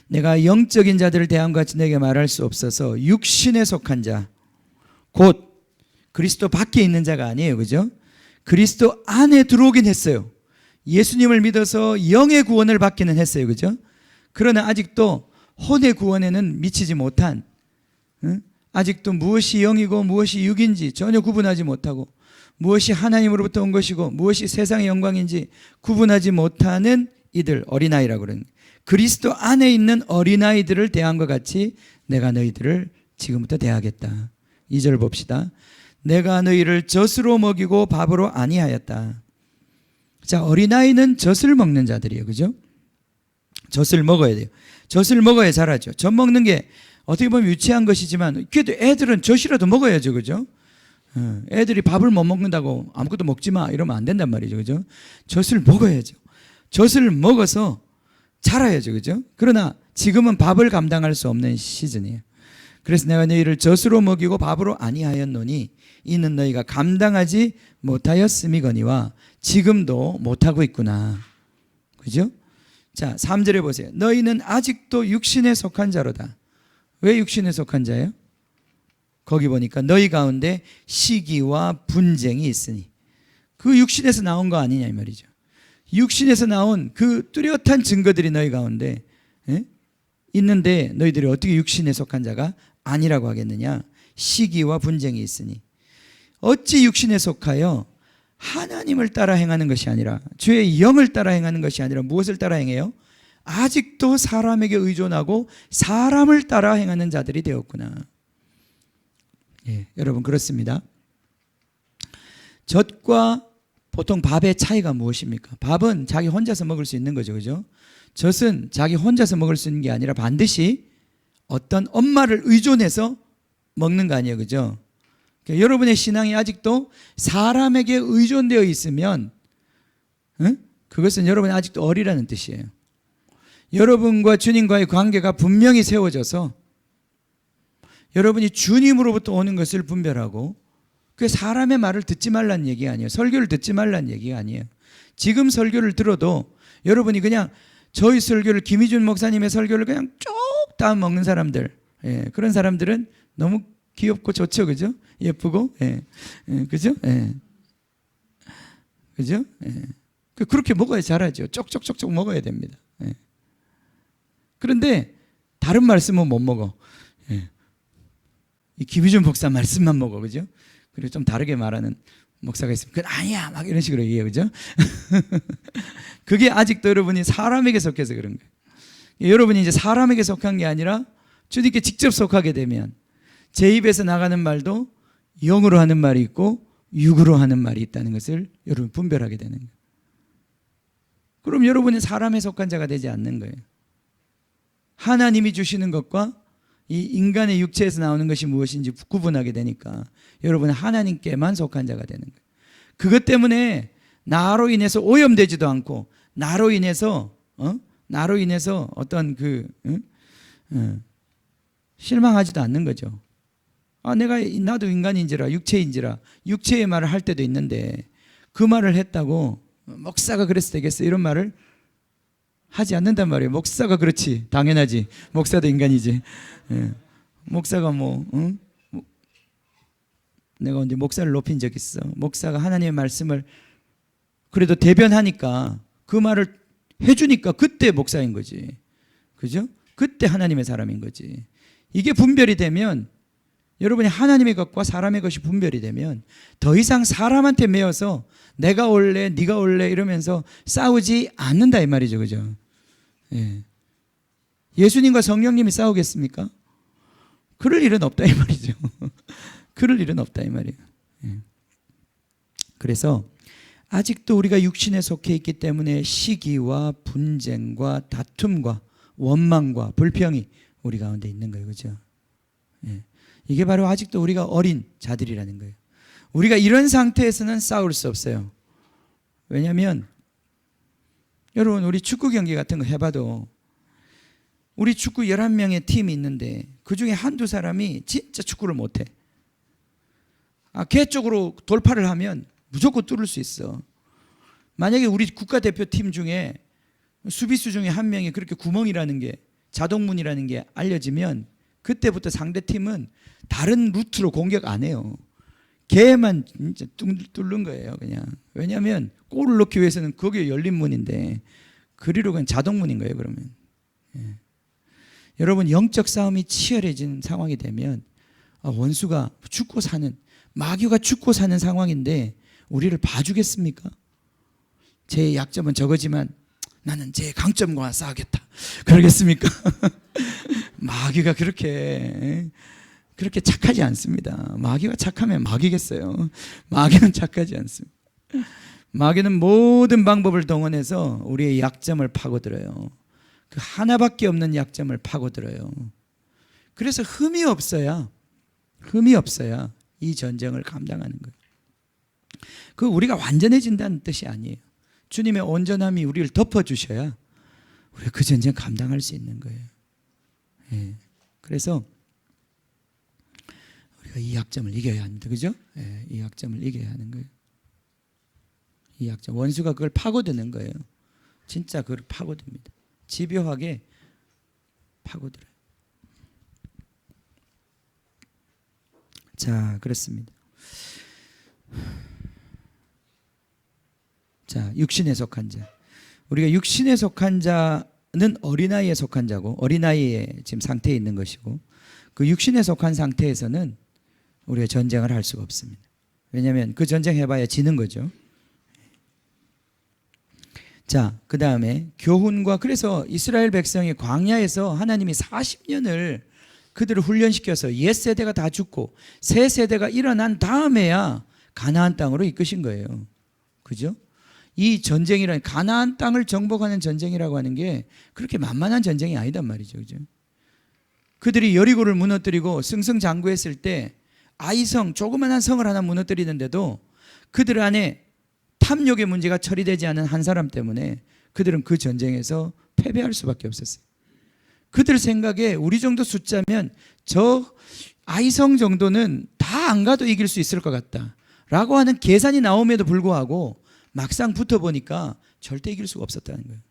내가 영적인 자들을 대함과 같이 너에게 말할 수 없어서 육신에 속한 자, 곧 그리스도 밖에 있는 자가 아니에요. 그죠? 그리스도 안에 들어오긴 했어요. 예수님을 믿어서 영의 구원을 받기는 했어요. 그죠? 그러나 아직도 혼의 구원에는 미치지 못한, 아직도 무엇이 영이고 무엇이 육인지 전혀 구분하지 못하고, 무엇이 하나님으로부터 온 것이고 무엇이 세상의 영광인지 구분하지 못하는 이들, 어린아이라고 그러는 거예요. 그리스도 안에 있는 어린아이들을 대한 것 같이 내가 너희들을 지금부터 대하겠다. 2절 봅시다. 내가 너희를 젖으로 먹이고 밥으로 아니하였다. 자, 어린아이는 젖을 먹는 자들이에요. 그죠? 젖을 먹어야 돼요. 젖을 먹어야 자라죠. 젖 먹는 게 어떻게 보면 유치한 것이지만 그래도 애들은 젖이라도 먹어야죠. 그죠? 애들이 밥을 못 먹는다고 아무것도 먹지 마 이러면 안 된단 말이죠. 그죠? 젖을 먹어야죠. 젖을 먹어서 자라야죠. 그죠? 그러나 지금은 밥을 감당할 수 없는 시즌이에요. 그래서 내가 너희를 젖으로 먹이고 밥으로 아니하였노니 이는 너희가 감당하지 못하였음이거니와 지금도 못하고 있구나. 그죠? 자, 3절에 보세요. 너희는 아직도 육신에 속한 자로다. 왜 육신에 속한 자예요? 거기 보니까 너희 가운데 시기와 분쟁이 있으니, 그 육신에서 나온 거 아니냐 이 말이죠. 육신에서 나온 그 뚜렷한 증거들이 너희 가운데 있는데 너희들이 어떻게 육신에 속한 자가 아니라고 하겠느냐. 시기와 분쟁이 있으니 어찌 육신에 속하여 하나님을 따라 행하는 것이 아니라, 주의 영을 따라 행하는 것이 아니라 무엇을 따라 행해요? 아직도 사람에게 의존하고 사람을 따라 행하는 자들이 되었구나. 예, 여러분 그렇습니다. 젖과 보통 밥의 차이가 무엇입니까? 밥은 자기 혼자서 먹을 수 있는 거죠. 그죠? 젖은 자기 혼자서 먹을 수 있는 게 아니라 반드시 어떤 엄마를 의존해서 먹는 거 아니에요. 그죠? 그러니까 여러분의 신앙이 아직도 사람에게 의존되어 있으면 그것은 여러분이 아직도 어리라는 뜻이에요. 여러분과 주님과의 관계가 분명히 세워져서 여러분이 주님으로부터 오는 것을 분별하고, 그게 사람의 말을 듣지 말라는 얘기가 아니에요. 설교를 듣지 말라는 얘기가 아니에요. 지금 설교를 들어도 여러분이 그냥 저희 설교를, 김희준 목사님의 설교를 그냥 쭉 다 먹는 사람들, 예, 그런 사람들은 너무 귀엽고 좋죠. 그죠? 예쁘고, 예, 예, 그죠? 예. 그죠? 예. 그렇게 먹어야 잘하죠. 쪽쪽쪽쪽 먹어야 됩니다. 예. 그런데 다른 말씀은 못 먹어. 예. 이 김희준 목사 말씀만 먹어. 그죠? 그리고 좀 다르게 말하는 목사가 있으면 그건 아니야 막 이런 식으로 얘기해요. 그죠? 그게 아직도 여러분이 사람에게 속해서 그런 거예요. 여러분이 이제 사람에게 속한 게 아니라 주님께 직접 속하게 되면 제 입에서 나가는 말도 영으로 하는 말이 있고 육으로 하는 말이 있다는 것을 여러분 분별하게 되는 거예요. 그럼 여러분이 사람에 속한 자가 되지 않는 거예요. 하나님이 주시는 것과 이 인간의 육체에서 나오는 것이 무엇인지 구분하게 되니까 여러분은 하나님께만 속한 자가 되는 거예요. 그것 때문에 나로 인해서 오염되지도 않고 나로 인해서 어떤 실망하지도 않는 거죠. 나도 인간인지라 육체인지라 육체의 말을 할 때도 있는데 그 말을 했다고 목사가 그랬을 때겠어 이런 말을 하지 않는단 말이에요. 목사가 그렇지 당연하지. 목사도 인간이지. 예. 목사가 내가 언제 목사를 높인 적 있어. 목사가 하나님의 말씀을 그래도 대변하니까 그 말을 해주니까 그때 목사인 거지. 그죠? 그때 하나님의 사람인 거지. 이게 분별이 되면 여러분이 하나님의 것과 사람의 것이 분별이 되면 더 이상 사람한테 매여서 내가 올래 네가 올래 이러면서 싸우지 않는다 이 말이죠. 그죠? 예. 예수님과 성령님이 싸우겠습니까? 그럴 일은 없다 이 말이죠. 그럴 일은 없다 이 말이에요. 예. 그래서 아직도 우리가 육신에 속해 있기 때문에 시기와 분쟁과 다툼과 원망과 불평이 우리 가운데 있는 거예요. 그죠? 예. 이게 바로 아직도 우리가 어린 자들이라는 거예요. 우리가 이런 상태에서는 싸울 수 없어요. 왜냐하면 여러분 우리 축구 경기 같은 거 해봐도 우리 축구 11명의 팀이 있는데 그중에 한두 사람이 진짜 축구를 못해. 걔 쪽으로 돌파를 하면 무조건 뚫을 수 있어. 만약에 우리 국가대표팀 중에 수비수 중에 한 명이 그렇게 구멍이라는 게 자동문이라는 게 알려지면 그때부터 상대팀은 다른 루트로 공격 안 해요. 걔만 진짜 뚫는 거예요, 그냥. 왜냐하면 골을 넣기 위해서는 거기에 열린 문인데 그리로 그냥 자동문인 거예요, 그러면. 예. 여러분, 영적 싸움이 치열해진 상황이 되면 원수가 죽고 사는, 마귀가 죽고 사는 상황인데 우리를 봐주겠습니까? 제 약점은 저거지만 나는 제 강점과 싸우겠다. 그러겠습니까? 마귀가 그렇게 착하지 않습니다. 마귀가 착하면 마귀겠어요. 마귀는 착하지 않습니다. 마귀는 모든 방법을 동원해서 우리의 약점을 파고들어요. 그 하나밖에 없는 약점을 파고들어요. 그래서 흠이 없어야 이 전쟁을 감당하는 거예요. 그 우리가 완전해진다는 뜻이 아니에요. 주님의 온전함이 우리를 덮어주셔야 우리가 그 전쟁 감당할 수 있는 거예요. 예. 그래서 우리가 이 약점을 이겨야 합니다. 그죠? 예. 이 약점을 이겨야 하는 거예요. 이 약점, 원수가 그걸 파고드는 거예요. 진짜 그걸 파고듭니다. 집요하게 파고들어요. 자, 그렇습니다. 자, 육신에 속한 자. 우리가 육신에 속한 자는 어린아이에 속한 자고, 어린아이의 지금 상태에 있는 것이고, 그 육신에 속한 상태에서는 우리가 전쟁을 할 수가 없습니다. 왜냐하면 그 전쟁 해봐야 지는 거죠. 자, 그 다음에 교훈과, 그래서 이스라엘 백성이 광야에서 하나님이 40년을 그들을 훈련시켜서 옛 세대가 다 죽고 새 세대가 일어난 다음에야 가나안 땅으로 이끄신 거예요. 그죠? 이 전쟁이라는, 가나안 땅을 정복하는 전쟁이라고 하는 게 그렇게 만만한 전쟁이 아니단 말이죠. 그죠? 그들이 여리고를 무너뜨리고 승승장구했을 때 아이성, 조그만한 성을 하나 무너뜨리는데도 그들 안에 탐욕의 문제가 처리되지 않은 한 사람 때문에 그들은 그 전쟁에서 패배할 수밖에 없었어요. 그들 생각에 우리 정도 숫자면 저 아이성 정도는 다 안 가도 이길 수 있을 것 같다 라고 하는 계산이 나옴에도 불구하고 막상 붙어보니까 절대 이길 수가 없었다는 거예요.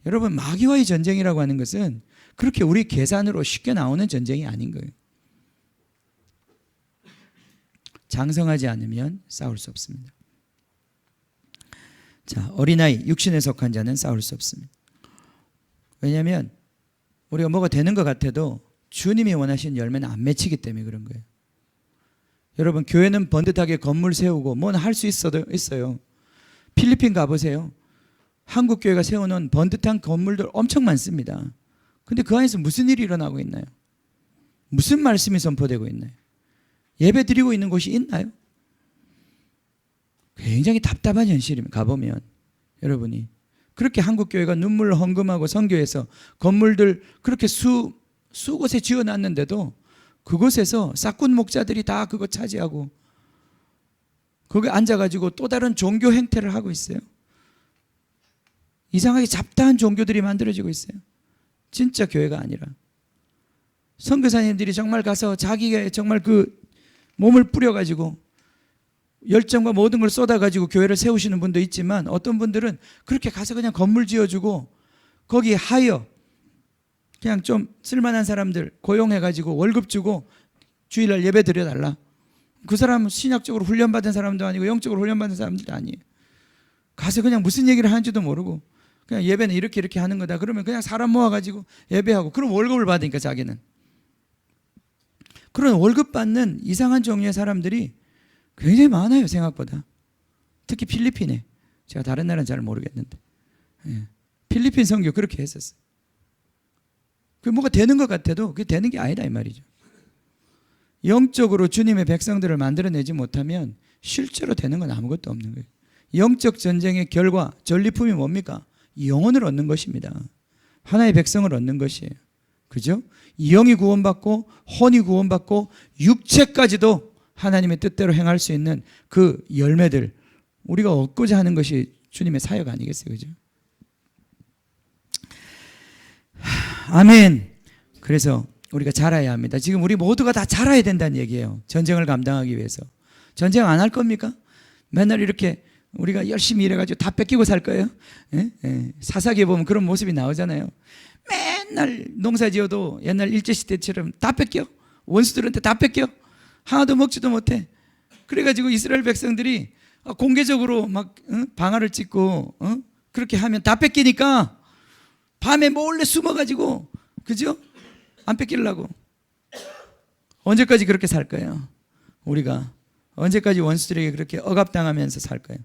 여러분, 마귀와의 전쟁이라고 하는 것은 그렇게 우리 계산으로 쉽게 나오는 전쟁이 아닌 거예요. 장성하지 않으면 싸울 수 없습니다. 자, 어린아이, 육신에 속한 자는 싸울 수 없습니다. 왜냐하면 우리가 뭐가 되는 것 같아도 주님이 원하시는 열매는 안 맺히기 때문에 그런 거예요. 여러분, 교회는 번듯하게 건물 세우고 뭔 할 수 있어요. 필리핀 가보세요. 한국 교회가 세워놓은 번듯한 건물들 엄청 많습니다. 근데 그 안에서 무슨 일이 일어나고 있나요? 무슨 말씀이 선포되고 있나요? 예배 드리고 있는 곳이 있나요? 굉장히 답답한 현실입니다. 가보면 여러분이 그렇게 한국 교회가 눈물로 헌금하고 선교해서 건물들 그렇게 수곳에 지어놨는데도 그곳에서 싹군 목자들이 다 그거 차지하고 거기 앉아가지고 또 다른 종교 행태를 하고 있어요. 이상하게 잡다한 종교들이 만들어지고 있어요. 진짜 교회가 아니라. 선교사님들이 정말 가서 자기가 정말 그 몸을 뿌려가지고 열정과 모든 걸 쏟아가지고 교회를 세우시는 분도 있지만, 어떤 분들은 그렇게 가서 그냥 건물 지어주고 거기 하여 그냥 좀 쓸만한 사람들 고용해가지고 월급 주고 주일날 예배 드려달라. 그 사람은 신학적으로 훈련받은 사람도 아니고 영적으로 훈련받은 사람들도 아니에요. 가서 그냥 무슨 얘기를 하는지도 모르고 그냥 예배는 이렇게 하는 거다. 그러면 그냥 사람 모아가지고 예배하고, 그럼 월급을 받으니까 자기는. 그런 월급 받는 이상한 종류의 사람들이 굉장히 많아요, 생각보다. 특히 필리핀에. 제가 다른 나라는 잘 모르겠는데. 예. 필리핀 선교 그렇게 했었어요. 그게 뭐가 되는 것 같아도 그게 되는 게 아니다 이 말이죠. 영적으로 주님의 백성들을 만들어내지 못하면 실제로 되는 건 아무것도 없는 거예요. 영적 전쟁의 결과, 전리품이 뭡니까? 영혼을 얻는 것입니다. 하나의 백성을 얻는 것이에요. 그죠? 영이 구원받고 혼이 구원받고 육체까지도 하나님의 뜻대로 행할 수 있는 그 열매들, 우리가 얻고자 하는 것이 주님의 사역 아니겠어요? 그죠? 아멘. 그래서 우리가 자라야 합니다. 지금 우리 모두가 다 자라야 된다는 얘기예요. 전쟁을 감당하기 위해서. 전쟁 안 할 겁니까? 맨날 이렇게 우리가 열심히 일해가지고 다 뺏기고 살 거예요? 예? 예. 사사기에 보면 그런 모습이 나오잖아요. 맨날 맨날 농사 지어도 옛날 일제시대처럼 다 뺏겨. 원수들한테 다 뺏겨. 하나도 먹지도 못해. 그래가지고 이스라엘 백성들이 공개적으로 막 방아를 찍고 그렇게 하면 다 뺏기니까 밤에 몰래 숨어가지고, 그죠? 안 뺏기려고. 언제까지 그렇게 살 거예요? 우리가 언제까지 원수들에게 그렇게 억압당하면서 살 거예요?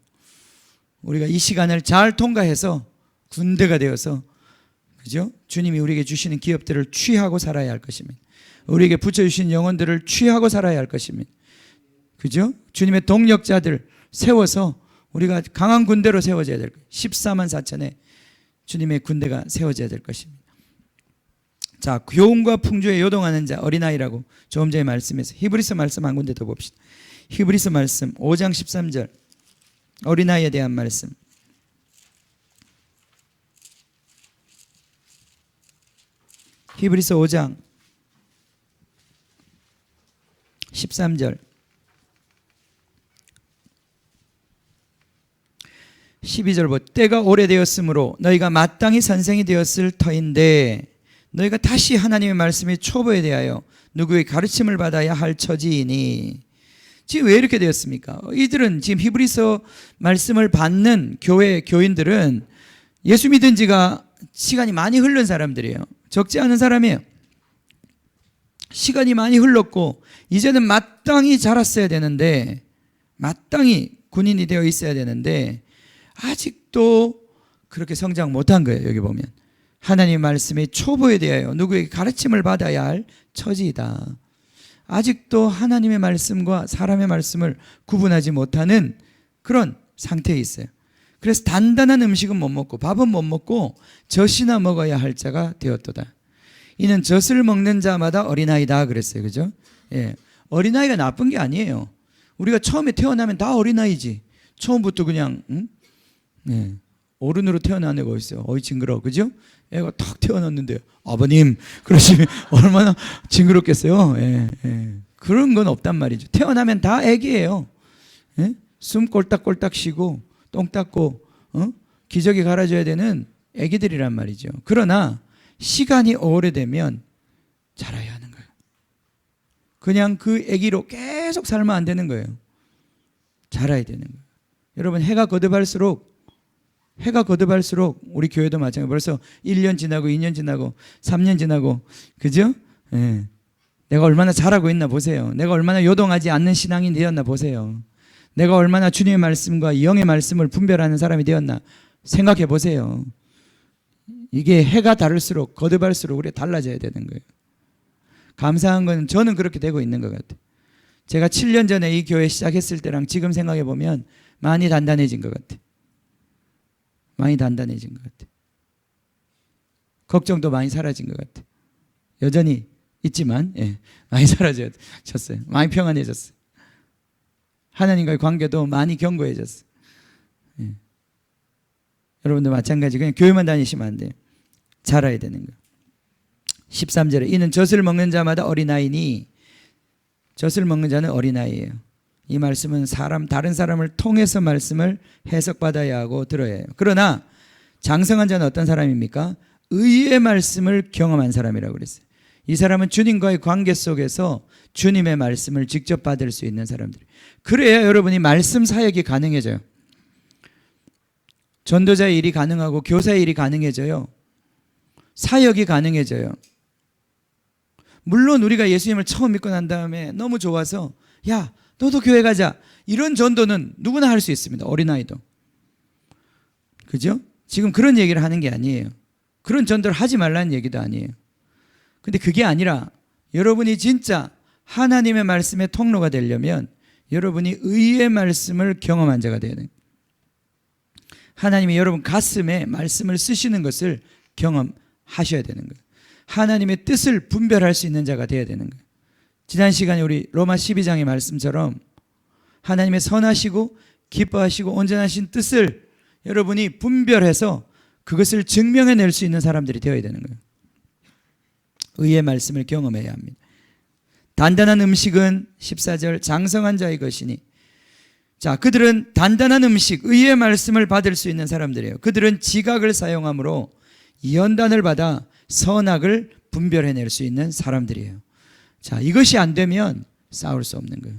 우리가 이 시간을 잘 통과해서 군대가 되어서, 그죠? 주님이 우리에게 주시는 기업들을 취하고 살아야 할 것입니다. 우리에게 붙여주신 영혼들을 취하고 살아야 할 것입니다. 그죠? 주님의 동력자들 세워서 우리가 강한 군대로 세워져야 될 거예요. 14만 4천의 주님의 군대가 세워져야 될 것입니다. 자, 교훈과 풍조에 요동하는 자, 어린아이라고 조금 전에 말씀해서 히브리서 말씀 한 군데 더 봅시다. 히브리서 말씀 5장 13절, 어린아이에 대한 말씀. 히브리서 5장 13절, 12절부터 때가 오래되었으므로 너희가 마땅히 선생이 되었을 터인데 너희가 다시 하나님의 말씀의 초보에 대하여 누구의 가르침을 받아야 할 처지이니. 지금 왜 이렇게 되었습니까? 이들은 지금 히브리서 말씀을 받는 교회 교인들은 예수 믿은 지가 시간이 많이 흐른 사람들이에요. 적지 않은 사람이에요. 시간이 많이 흘렀고 이제는 마땅히 자랐어야 되는데, 마땅히 군인이 되어 있어야 되는데 아직도 그렇게 성장 못한 거예요. 여기 보면 하나님의 말씀의 초보에 대하여 누구에게 가르침을 받아야 할 처지이다. 아직도 하나님의 말씀과 사람의 말씀을 구분하지 못하는 그런 상태에 있어요. 그래서 단단한 음식은 못 먹고 밥은 못 먹고 젖이나 먹어야 할 자가 되었도다. 이는 젖을 먹는 자마다 어린아이다 그랬어요. 그죠? 예. 어린아이가 나쁜 게 아니에요. 우리가 처음에 태어나면 다 어린아이지. 처음부터 그냥 예. 어른으로 태어난 애가 있어요. 어이 징그러워. 그죠? 애가 탁 태어났는데 아버님 그러시면 얼마나 징그럽겠어요. 예. 예. 그런 건 없단 말이죠. 태어나면 다 애기예요. 예? 숨 꼴딱꼴딱 쉬고 똥 닦고 기저귀 갈아줘야 되는 애기들이란 말이죠. 그러나 시간이 오래되면 자라야 하는 거예요. 그냥 그 애기로 계속 살면 안 되는 거예요. 자라야 되는 거예요. 여러분, 해가 거듭할수록 우리 교회도 마찬가지로 벌써 1년 지나고 2년 지나고 3년 지나고, 그죠? 예. 내가 얼마나 잘하고 있나 보세요. 내가 얼마나 요동하지 않는 신앙이 되었나 보세요. 내가 얼마나 주님의 말씀과 영의 말씀을 분별하는 사람이 되었나 생각해 보세요. 이게 해가 다를수록 거듭할수록 우리가 달라져야 되는 거예요. 감사한 건 저는 그렇게 되고 있는 것 같아요. 제가 7년 전에 이 교회 시작했을 때랑 지금 생각해 보면 많이 단단해진 것 같아요. 많이 단단해진 것 같아요. 걱정도 많이 사라진 것 같아요. 여전히 있지만 많이 사라졌어요. 많이 평안해졌어요. 하나님과의 관계도 많이 견고해졌어요. 여러분도 마찬가지. 그냥 교회만 다니시면 안 돼요. 자라야 되는 거예요. 13절에 이는 젖을 먹는 자마다 어린아이니, 젖을 먹는 자는 어린아이예요. 이 말씀은 다른 사람을 통해서 말씀을 해석받아야 하고 들어야 해요. 그러나 장성한 자는 어떤 사람입니까? 의의 말씀을 경험한 사람이라고 그랬어요. 이 사람은 주님과의 관계 속에서 주님의 말씀을 직접 받을 수 있는 사람들. 그래야 여러분이 말씀 사역이 가능해져요. 전도자의 일이 가능하고 교사의 일이 가능해져요. 사역이 가능해져요. 물론 우리가 예수님을 처음 믿고 난 다음에 너무 좋아서 야 너도 교회 가자, 이런 전도는 누구나 할 수 있습니다. 어린아이도. 그죠? 지금 그런 얘기를 하는 게 아니에요. 그런 전도를 하지 말라는 얘기도 아니에요. 근데 그게 아니라 여러분이 진짜 하나님의 말씀의 통로가 되려면 여러분이 의의 말씀을 경험한 자가 돼야 돼요. 하나님이 여러분 가슴에 말씀을 쓰시는 것을 경험하셔야 되는 거예요. 하나님의 뜻을 분별할 수 있는 자가 돼야 되는 거예요. 지난 시간에 우리 로마 12장의 말씀처럼 하나님의 선하시고 기뻐하시고 온전하신 뜻을 여러분이 분별해서 그것을 증명해낼 수 있는 사람들이 되어야 되는 거예요. 의의 말씀을 경험해야 합니다. 단단한 음식은 14절 장성한 자의 것이니, 자, 그들은 단단한 음식, 의의 말씀을 받을 수 있는 사람들이에요. 그들은 지각을 사용함으로 연단을 받아 선악을 분별해낼 수 있는 사람들이에요. 자, 이것이 안 되면 싸울 수 없는 거예요.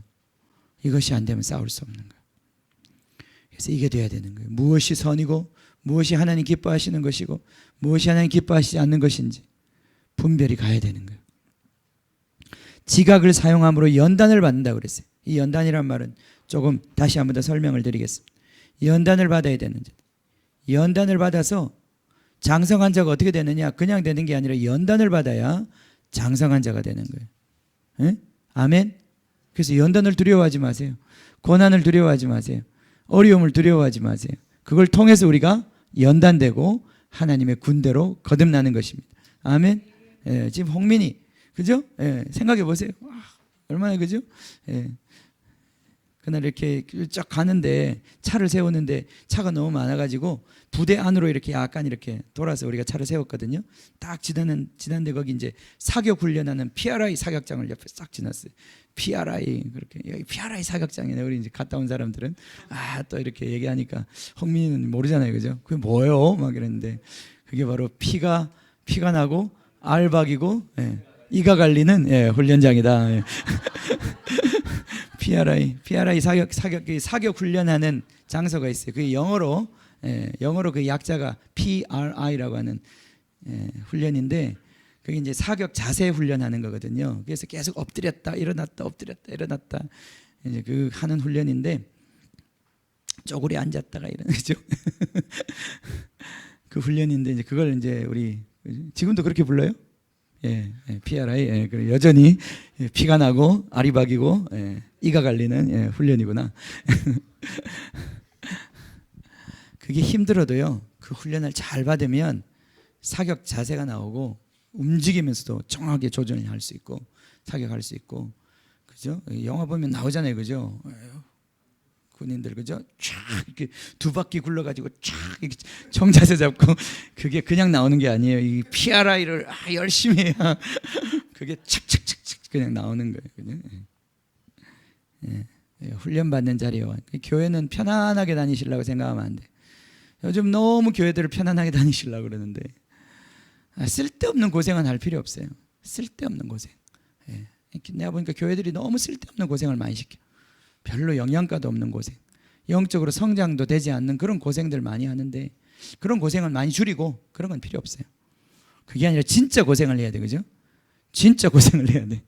이것이 안 되면 싸울 수 없는 거예요. 그래서 이게 돼야 되는 거예요. 무엇이 선이고 무엇이 하나님 기뻐하시는 것이고 무엇이 하나님 기뻐하시지 않는 것인지 분별이 가야 되는 거예요. 지각을 사용함으로 연단을 받는다고 그랬어요. 이 연단이란 말은 조금 다시 한 번 더 설명을 드리겠습니다. 연단을 받아야 되는지, 연단을 받아서 장성한 자가 어떻게 되느냐, 그냥 되는 게 아니라 연단을 받아야 장성한 자가 되는 거예요. 에? 아멘. 그래서 연단을 두려워하지 마세요. 고난을 두려워하지 마세요. 어려움을 두려워하지 마세요. 그걸 통해서 우리가 연단되고 하나님의 군대로 거듭나는 것입니다. 아멘. 예, 지금 홍민이, 그죠? 예, 생각해 보세요. 얼마나, 그죠? 예. 그날 이렇게 쫙 가는데 차를 세우는데 차가 너무 많아가지고 부대 안으로 이렇게 약간 이렇게 돌아서 우리가 차를 세웠거든요. 딱 지났는데 거기 이제 사격 훈련하는 PRI 사격장을 옆에 싹 지났어요. PRI, 그렇게 여기 PRI 사격장이네. 우리 이제 갔다 온 사람들은 또 이렇게 얘기하니까 홍민이는 모르잖아요, 그죠? 그게 뭐예요? 막 이랬는데 그게 바로 피가 나고 알박이고, 예, 이가 갈리는, 예, 훈련장이다. 예. PRI 사격 훈련하는 장소가 있어요. 그게 영어로 그 약자가 PRI라고 하는, 예, 훈련인데 그게 이제 사격 자세 훈련하는 거거든요. 그래서 계속 엎드렸다 일어났다 엎드렸다 일어났다 이제 그 하는 훈련인데 쪼그리 앉았다가 이러죠. 그 훈련인데 이제 그걸 이제 우리 지금도 그렇게 불러요? 예, PRI, 예, 여전히 피가 나고 아리박이고, 예, 이가 갈리는, 예, 훈련이구나. 그게 힘들어도요, 그 훈련을 잘 받으면 사격 자세가 나오고 움직이면서도 정확하게 조준을 할 수 있고 사격할 수 있고, 그죠? 영화 보면 나오잖아요, 그죠? 군인들, 그죠? 쫙 이렇게 두 바퀴 굴러가지고 쫙 이렇게 정자세 잡고, 그게 그냥 나오는 게 아니에요. 이 PRI를 열심히 해야 그게 착착착착 그냥 나오는 거예요, 그죠? 예. 예. 훈련 받는 자리요. 교회는 편안하게 다니시려고 생각하면 안 돼. 요즘 너무 교회들을 편안하게 다니시려고 그러는데 쓸데없는 고생은 할 필요 없어요. 쓸데없는 고생. 예. 내가 보니까 교회들이 너무 쓸데없는 고생을 많이 시켜. 별로 영양가도 없는 고생, 영적으로 성장도 되지 않는 그런 고생들 많이 하는데 그런 고생을 많이 줄이고 그런 건 필요 없어요. 그게 아니라 진짜 고생을 해야 돼, 그죠? 진짜 고생을 해야 돼.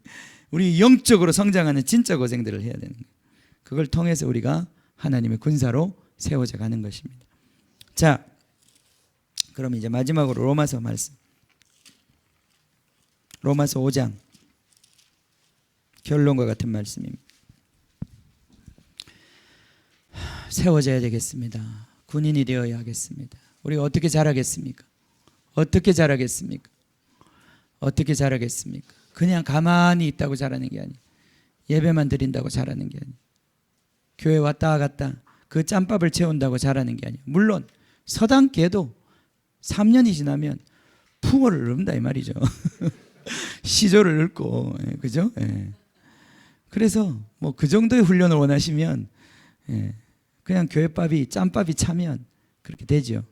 우리 영적으로 성장하는 진짜 고생들을 해야 되는 거예요. 그걸 통해서 우리가 하나님의 군사로 세워져 가는 것입니다. 자, 그럼 이제 마지막으로 로마서 말씀, 로마서 5장 결론과 같은 말씀입니다. 세워져야 되겠습니다. 군인이 되어야 하겠습니다. 우리가 어떻게 자라겠습니까? 어떻게 자라겠습니까? 어떻게 자라겠습니까? 그냥 가만히 있다고 자라는 게 아니에요. 예배만 드린다고 자라는 게 아니에요. 교회 왔다 갔다 그 짬밥을 채운다고 자라는 게 아니에요. 물론 서당계도 3년이 지나면 풍어를 읊다 이 말이죠. 시조를 읊고, 그죠? 예. 그래서 뭐 그 정도의 훈련을 원하시면, 예, 그냥 교회밥이 짬밥이 차면 그렇게 되죠.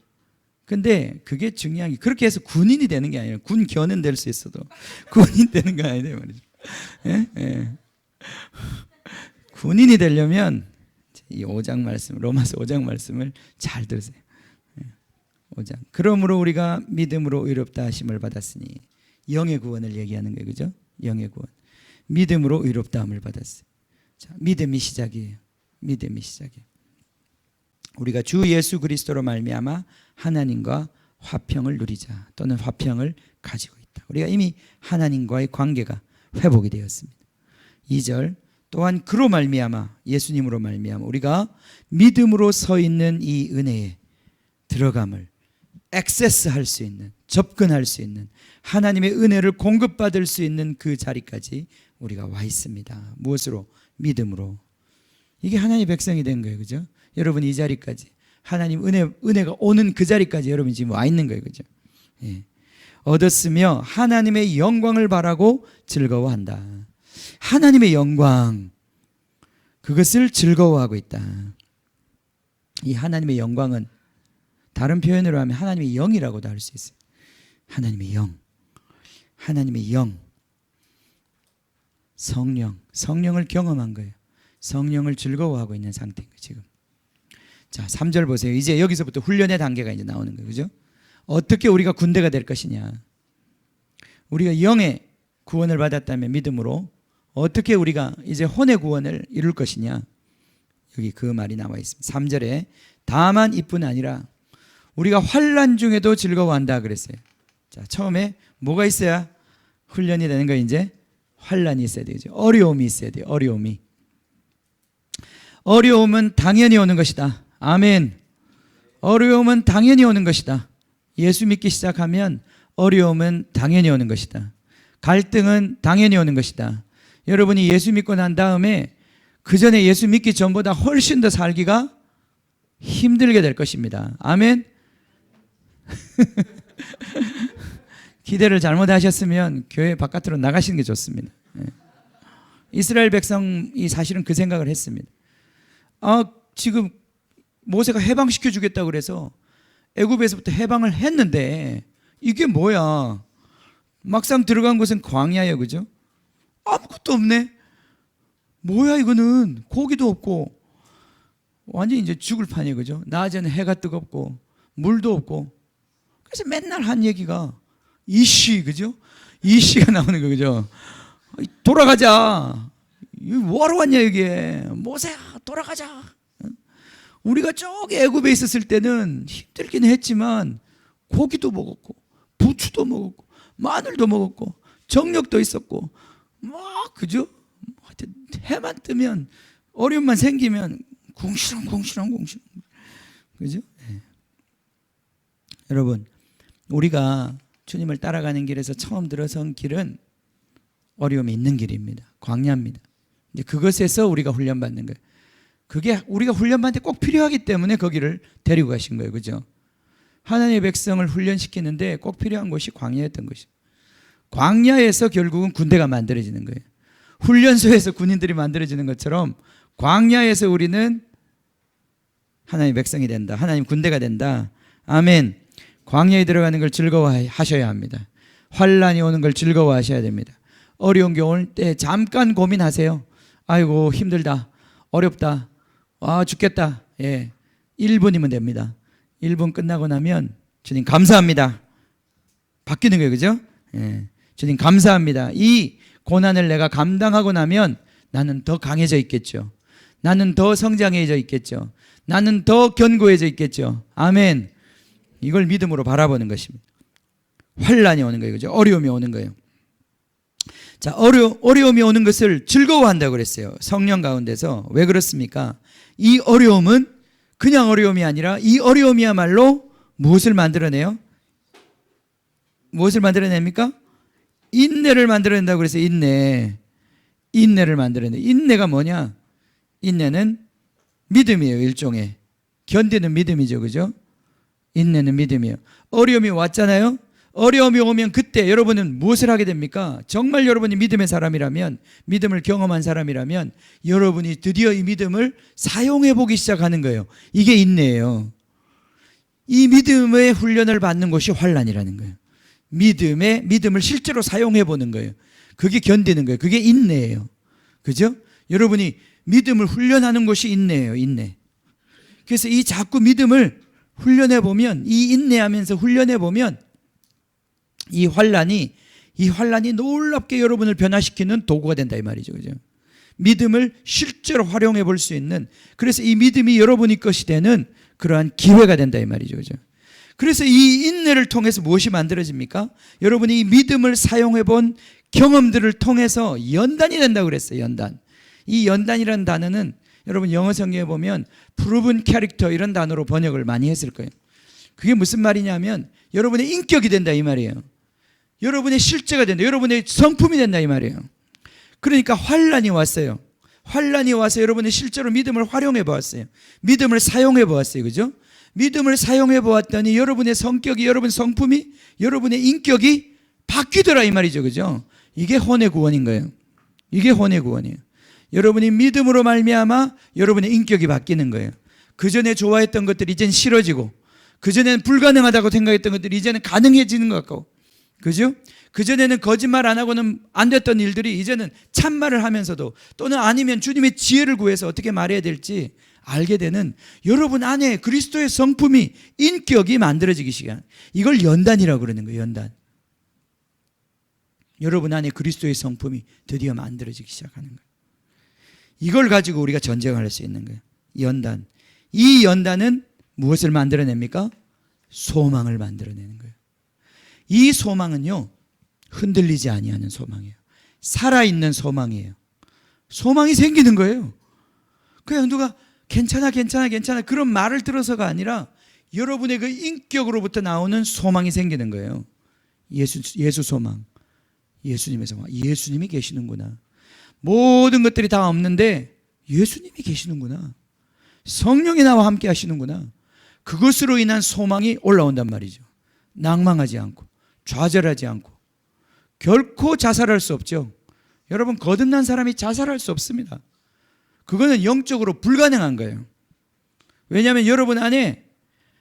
근데 그게 중요한 게 그렇게 해서 군인이 되는 게 아니에요. 군견은 될 수 있어도 군인 되는 거 아니에요, 말이죠. 예? 예. 군인이 되려면 이 5장 말씀, 로마서 5장 말씀을 잘 들으세요. 5장. 그러므로 우리가 믿음으로 의롭다 하심을 받았으니, 영의 구원을 얘기하는 거예요, 그죠? 영의 구원. 믿음으로 의롭다함을 받았어요. 자, 믿음이 시작이에요. 믿음이 시작이에요. 우리가 주 예수 그리스도로 말미암아 하나님과 화평을 누리자, 또는 화평을 가지고 있다. 우리가 이미 하나님과의 관계가 회복이 되었습니다. 2절, 또한 그로 말미암아, 예수님으로 말미암아 우리가 믿음으로 서 있는 이 은혜에 들어감을 액세스할 수 있는, 접근할 수 있는, 하나님의 은혜를 공급받을 수 있는 그 자리까지 우리가 와 있습니다. 무엇으로? 믿음으로. 이게 하나님의 백성이 된 거예요, 그죠? 여러분 이 자리까지, 하나님 은혜가 오는 그 자리까지 여러분이 지금 와 있는 거예요, 그죠? 예. 얻었으며 하나님의 영광을 바라고 즐거워한다. 하나님의 영광, 그것을 즐거워하고 있다. 이 하나님의 영광은 다른 표현으로 하면 하나님의 영이라고도 할 수 있어요. 하나님의 영. 하나님의 영, 성령을 경험한 거예요. 성령을 즐거워하고 있는 상태인 거예요, 지금. 자, 3절 보세요. 이제 여기서부터 훈련의 단계가 이제 나오는 거예요. 그죠? 어떻게 우리가 군대가 될 것이냐. 우리가 영의 구원을 받았다면 믿음으로 어떻게 우리가 이제 혼의 구원을 이룰 것이냐. 여기 그 말이 나와 있습니다. 3절에 다만 이뿐 아니라 우리가 환난 중에도 즐거워한다 그랬어요. 자, 처음에 뭐가 있어야 훈련이 되는 거예요? 이제 환난이 있어야 되죠. 어려움이 있어야 돼요. 어려움은 당연히 오는 것이다. 아멘. 어려움은 당연히 오는 것이다. 예수 믿기 시작하면 어려움은 당연히 오는 것이다. 갈등은 당연히 오는 것이다. 여러분이 예수 믿고 난 다음에 그 전에 예수 믿기 전보다 훨씬 더 살기가 힘들게 될 것입니다. 아멘. 기대를 잘못하셨으면 교회 바깥으로 나가시는 게 좋습니다. 이스라엘 백성이 사실은 그 생각을 했습니다. 지금 모세가 해방시켜 주겠다고 그래서 애굽에서부터 해방을 했는데 이게 뭐야? 막상 들어간 곳은 광야예요. 그죠? 아무것도 없네. 뭐야 이거는. 고기도 없고 완전히 이제 죽을 판이에요. 그죠? 낮에는 해가 뜨겁고 물도 없고. 그래서 맨날 한 얘기가 이씨, 그죠? 이씨가 나오는 거, 그죠? 돌아가자. 뭐하러 왔냐 이게. 모세야 돌아가자. 우리가 저기 애굽에 있었을 때는 힘들긴 했지만 고기도 먹었고 부추도 먹었고 마늘도 먹었고 정력도 있었고 막, 그죠? 하여튼 해만 뜨면 어려움만 생기면 궁시렁 그죠? 네. 여러분, 우리가 주님을 따라가는 길에서 처음 들어선 길은 어려움이 있는 길입니다. 광야입니다. 이제 그것에서 우리가 훈련받는 거예요. 그게 우리가 훈련받는 데 꼭 필요하기 때문에 거기를 데리고 가신 거예요. 그죠? 하나님의 백성을 훈련시키는데 꼭 필요한 곳이 광야였던 것이죠. 광야에서 결국은 군대가 만들어지는 거예요. 훈련소에서 군인들이 만들어지는 것처럼 광야에서 우리는 하나님의 백성이 된다. 하나님 군대가 된다. 아멘. 광야에 들어가는 걸 즐거워하셔야 합니다. 환난이 오는 걸 즐거워하셔야 됩니다. 어려운 게 올 때 잠깐 고민하세요. 아이고 힘들다. 어렵다. 죽겠다. 예. 1분이면 됩니다. 1분 끝나고 나면 주님 감사합니다. 바뀌는 거예요. 그죠? 예. 주님 감사합니다. 이 고난을 내가 감당하고 나면 나는 더 강해져 있겠죠. 나는 더 성장해져 있겠죠. 나는 더 견고해져 있겠죠. 아멘. 이걸 믿음으로 바라보는 것입니다. 환난이 오는 거예요. 그죠? 어려움이 오는 거예요. 자, 어려움이 오는 것을 즐거워한다고 그랬어요. 성령 가운데서. 왜 그렇습니까? 이 어려움은 그냥 어려움이 아니라 이 어려움이야말로 무엇을 만들어내요? 무엇을 만들어냅니까? 인내를 만들어낸다고 그래서 인내를 만들어내. 인내가 뭐냐? 인내는 믿음이에요. 일종의 견디는 믿음이죠. 그죠? 인내는 믿음이에요. 어려움이 왔잖아요. 어려움이 오면 그때 여러분은 무엇을 하게 됩니까? 정말 여러분이 믿음의 사람이라면, 믿음을 경험한 사람이라면 여러분이 드디어 이 믿음을 사용해 보기 시작하는 거예요. 이게 인내예요. 이 믿음의 훈련을 받는 것이 환난이라는 거예요. 믿음을 실제로 사용해 보는 거예요. 그게 견디는 거예요. 그게 인내예요. 그죠? 여러분이 믿음을 훈련하는 것이 인내예요. 인내. 그래서 이 자꾸 믿음을 훈련해 보면, 이 인내하면서 훈련해 보면 이 환난이 놀랍게 여러분을 변화시키는 도구가 된다 이 말이죠. 그죠? 믿음을 실제로 활용해 볼 수 있는, 그래서 이 믿음이 여러분의 것이 되는 그러한 기회가 된다 이 말이죠. 그죠? 그래서 이 인내를 통해서 무엇이 만들어집니까? 여러분이 이 믿음을 사용해 본 경험들을 통해서 연단이 된다고 그랬어요. 연단. 이 연단이라는 단어는 여러분 영어 성경에 보면 proven character 이런 단어로 번역을 많이 했을 거예요. 그게 무슨 말이냐면 여러분의 인격이 된다 이 말이에요. 여러분의 실제가 된다. 여러분의 성품이 된다 이 말이에요. 그러니까 환난이 왔어요. 환난이 와서 여러분이 실제로 믿음을 활용해 보았어요. 믿음을 사용해 보았어요. 그죠? 믿음을 사용해 보았더니 여러분의 성격이, 여러분 성품이, 여러분의 인격이 바뀌더라 이 말이죠. 그죠? 이게 혼의 구원인 거예요. 이게 혼의 구원이에요. 여러분이 믿음으로 말미암아 여러분의 인격이 바뀌는 거예요. 그전에 좋아했던 것들이 이제는 싫어지고, 그전에는 불가능하다고 생각했던 것들이 이제는 가능해지는 것 같고, 그죠? 그전에는 거짓말 안 하고는 안 됐던 일들이 이제는 참말을 하면서도 또는 아니면 주님의 지혜를 구해서 어떻게 말해야 될지 알게 되는 여러분 안에 그리스도의 성품이, 인격이 만들어지기 시간. 이걸 연단이라고 그러는 거예요. 연단. 여러분 안에 그리스도의 성품이 드디어 만들어지기 시작하는 거예요. 이걸 가지고 우리가 전쟁을 할 수 있는 거예요. 연단. 이 연단은 무엇을 만들어냅니까? 소망을 만들어내는 거예요. 이 소망은요, 흔들리지 아니하는 소망이에요. 살아있는 소망이에요. 소망이 생기는 거예요. 그냥 누가 괜찮아 그런 말을 들어서가 아니라 여러분의 그 인격으로부터 나오는 소망이 생기는 거예요. 예수 소망, 예수님의 소망. 예수님이 계시는구나. 모든 것들이 다 없는데 예수님이 계시는구나. 성령이 나와 함께 하시는구나. 그것으로 인한 소망이 올라온단 말이죠. 낭망하지 않고 좌절하지 않고. 결코 자살할 수 없죠. 여러분, 거듭난 사람이 자살할 수 없습니다. 그거는 영적으로 불가능한 거예요. 왜냐하면 여러분 안에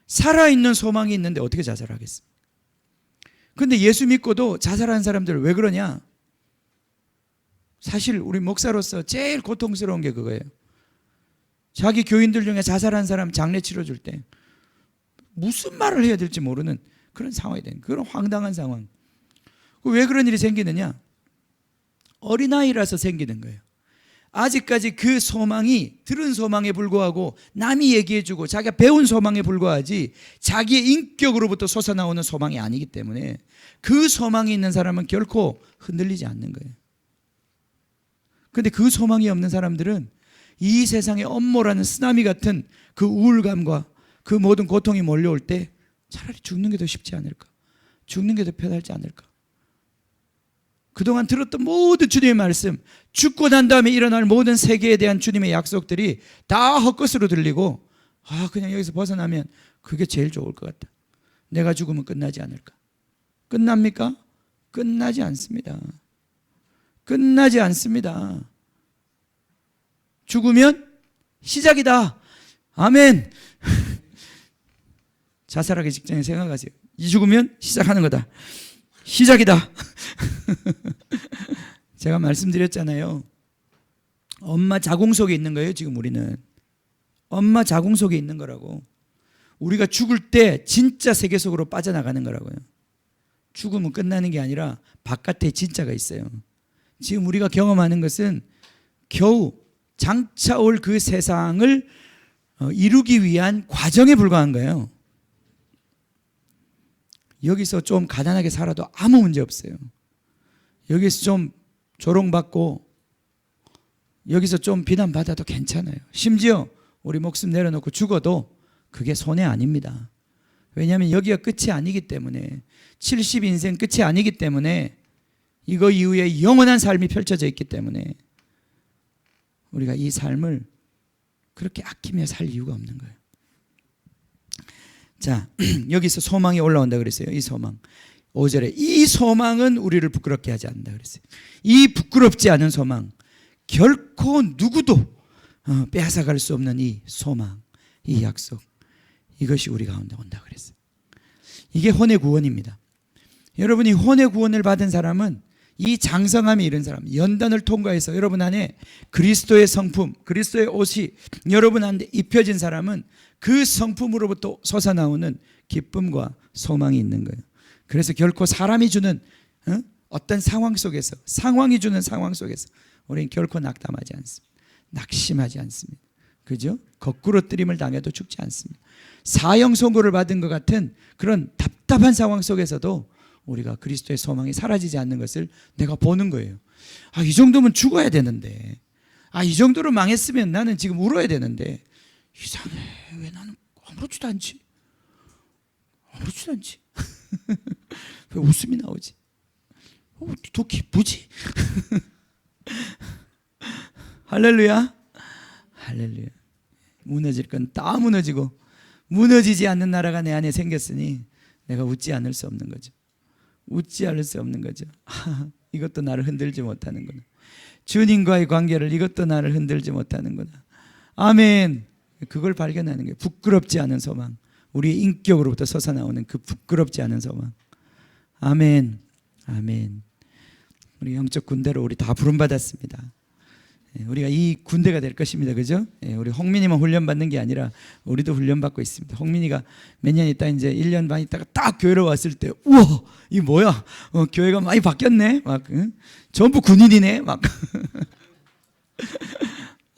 살아있는 소망이 있는데 어떻게 자살하겠습니까? 그런데 예수 믿고도 자살하는 사람들 왜 그러냐? 사실 우리 목사로서 제일 고통스러운 게 그거예요. 자기 교인들 중에 자살한 사람 장례 치러줄 때 무슨 말을 해야 될지 모르는 그런 상황이 된, 그런 황당한 상황. 왜 그런 일이 생기느냐? 어린아이라서 생기는 거예요. 아직까지 그 소망이 들은 소망에 불과하고 남이 얘기해주고 자기가 배운 소망에 불과하지 자기의 인격으로부터 솟아나오는 소망이 아니기 때문에 그 소망이 있는 사람은 결코 흔들리지 않는 거예요. 그런데 그 소망이 없는 사람들은 이 세상의 엄모라는 쓰나미 같은 그 우울감과 그 모든 고통이 몰려올 때 차라리 죽는 게 더 쉽지 않을까? 죽는 게 더 편하지 않을까? 그동안 들었던 모든 주님의 말씀, 죽고 난 다음에 일어날 모든 세계에 대한 주님의 약속들이 다 헛것으로 들리고, 그냥 여기서 벗어나면 그게 제일 좋을 것 같다. 내가 죽으면 끝나지 않을까? 끝납니까? 끝나지 않습니다. 끝나지 않습니다. 죽으면 시작이다. 아멘. 자살하기 직전에 생각하세요. 이 죽으면 시작하는 거다. 시작이다. 제가 말씀드렸잖아요. 엄마 자궁 속에 있는 거예요. 지금 우리는 엄마 자궁 속에 있는 거라고. 우리가 죽을 때 진짜 세계 속으로 빠져나가는 거라고요. 죽으면 끝나는 게 아니라 바깥에 진짜가 있어요. 지금 우리가 경험하는 것은 겨우 장차 올 그 세상을 이루기 위한 과정에 불과한 거예요. 여기서 좀 가난하게 살아도 아무 문제 없어요. 여기서 좀 조롱받고 여기서 좀 비난받아도 괜찮아요. 심지어 우리 목숨 내려놓고 죽어도 그게 손해 아닙니다. 왜냐하면 여기가 끝이 아니기 때문에, 70인생 끝이 아니기 때문에, 이거 이후에 영원한 삶이 펼쳐져 있기 때문에 우리가 이 삶을 그렇게 아끼며 살 이유가 없는 거예요. 자, 여기서 소망이 올라온다 그랬어요. 이 소망. 5절에 이 소망은 우리를 부끄럽게 하지 않는다 그랬어요. 이 부끄럽지 않은 소망, 결코 누구도 빼앗아갈 수 없는 이 소망, 이 약속, 이것이 우리 가운데 온다 그랬어요. 이게 혼의 구원입니다. 여러분이 혼의 구원을 받은 사람은 이 장성함이 이런 사람, 연단을 통과해서 여러분 안에 그리스도의 성품, 그리스도의 옷이 여러분 안에 입혀진 사람은 그 성품으로부터 솟아나오는 기쁨과 소망이 있는 거예요. 그래서 결코 사람이 주는 어떤 상황 속에서, 상황이 주는 상황 속에서 우리는 결코 낙담하지 않습니다. 낙심하지 않습니다. 그죠? 거꾸로 뜨림을 당해도 죽지 않습니다. 사형 선고를 받은 것 같은 그런 답답한 상황 속에서도 우리가 그리스도의 소망이 사라지지 않는 것을 내가 보는 거예요. 이 정도면 죽어야 되는데, 이 정도로 망했으면 나는 지금 울어야 되는데, 이상해. 왜 나는 아무렇지도 않지? 아무렇지도 않지? 왜 웃음이 나오지? 더 기쁘지? 할렐루야. 할렐루야. 무너질 건 다 무너지고 무너지지 않는 나라가 내 안에 생겼으니 내가 웃지 않을 수 없는 거죠. 웃지 않을 수 없는 거죠. 이것도 나를 흔들지 못하는구나. 주님과의 관계를, 이것도 나를 흔들지 못하는구나. 아멘. 그걸 발견하는 거예요. 부끄럽지 않은 소망. 우리의 인격으로부터 솟아나오는 그 부끄럽지 않은 소망. 아멘. 아멘. 우리 영적 군대로 우리 다 부름받았습니다. 우리가 이 군대가 될 것입니다. 그죠? 우리 홍민이만 훈련받는 게 아니라 우리도 훈련받고 있습니다. 홍민이가 몇 년 있다 이제 1년 반 있다가 딱 교회로 왔을 때 우와 이 뭐야 교회가 많이 바뀌었네 막 전부 군인이네 막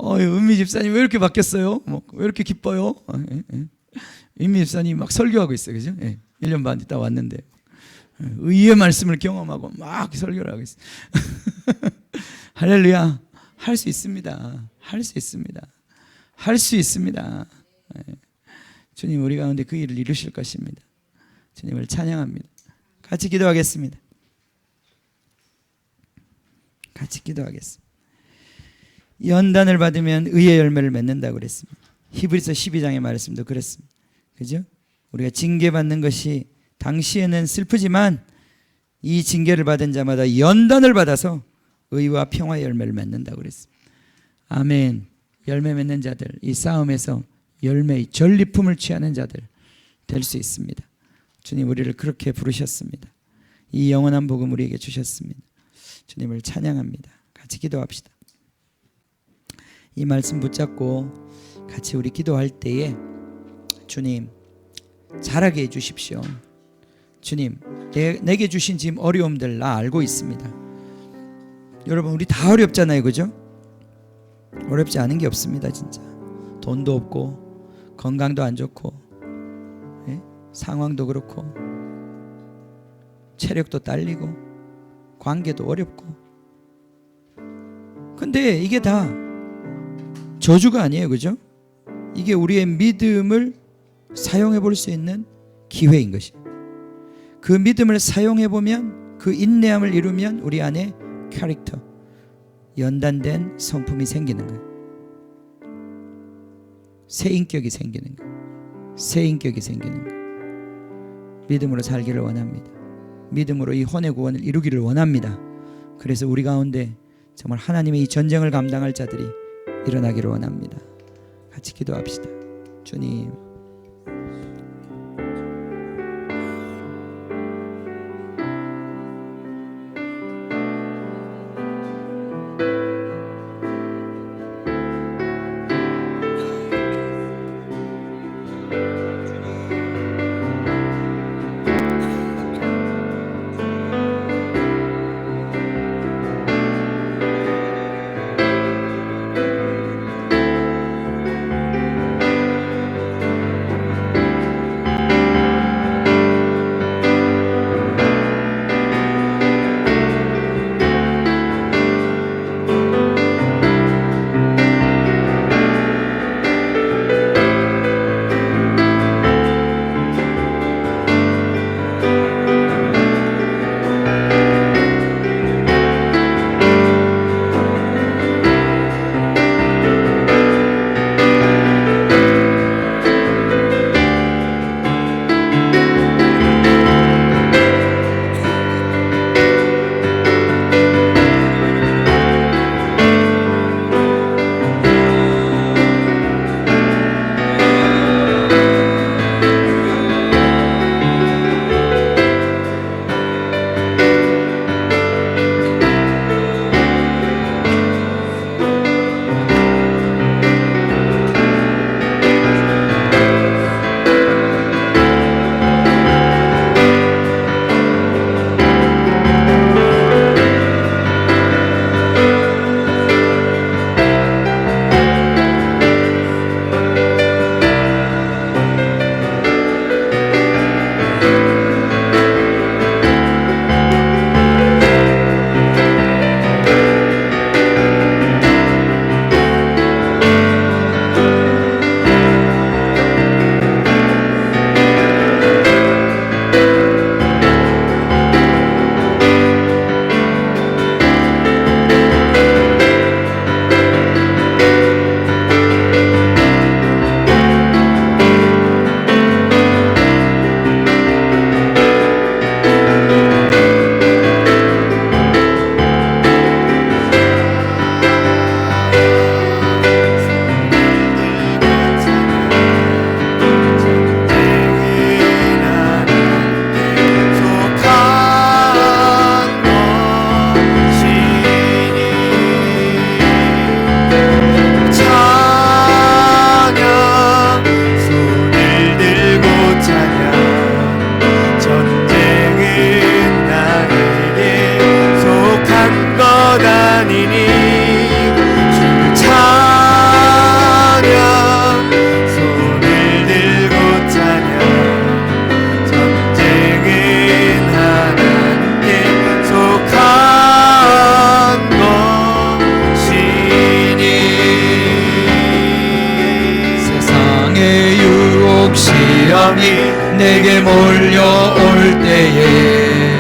은미 집사님 왜 이렇게 바뀌었어요? 왜 이렇게 기뻐요? 은미 집사님 막 설교하고 있어요. 그죠? 1년 반 있다 왔는데 의의 말씀을 경험하고 막 설교를 하고 있어요. 할렐루야. 할 수 있습니다. 할 수 있습니다. 할 수 있습니다. 주님 우리 가운데 그 일을 이루실 것입니다. 주님을 찬양합니다. 같이 기도하겠습니다. 같이 기도하겠습니다. 연단을 받으면 의의 열매를 맺는다고 그랬습니다. 히브리서 12장의 말씀도 그렇습니다. 그죠? 우리가 징계받는 것이 당시에는 슬프지만 이 징계를 받은 자마다 연단을 받아서 의와 평화의 열매를 맺는다고 그랬습니다. 아멘. 열매 맺는 자들, 이 싸움에서 열매의 전리품을 취하는 자들 될 수 있습니다. 주님 우리를 그렇게 부르셨습니다. 이 영원한 복음 우리에게 주셨습니다. 주님을 찬양합니다. 같이 기도합시다. 이 말씀 붙잡고 같이 우리 기도할 때에 주님 잘하게 해주십시오. 주님 내게 주신 지금 어려움들 나 알고 있습니다. 여러분 우리 다 어렵잖아요. 그죠? 어렵지 않은 게 없습니다. 진짜 돈도 없고 건강도 안 좋고 상황도 그렇고 체력도 딸리고 관계도 어렵고 근데 이게 다 저주가 아니에요. 그죠? 이게 우리의 믿음을 사용해 볼 수 있는 기회인 것이에요. 그 믿음을 사용해 보면 그 인내함을 이루면 우리 안에 캐릭터, 연단된 성품이 생기는 거예요. 새 인격이 생기는 거예요. 새 인격이 생기는 거예요. 믿음으로 살기를 원합니다. 믿음으로 이 혼의 구원을 이루기를 원합니다. 그래서 우리 가운데 정말 하나님의 이 전쟁을 감당할 자들이 일어나기를 원합니다. 같이 기도합시다. 주님 시험이 내게 몰려올 때에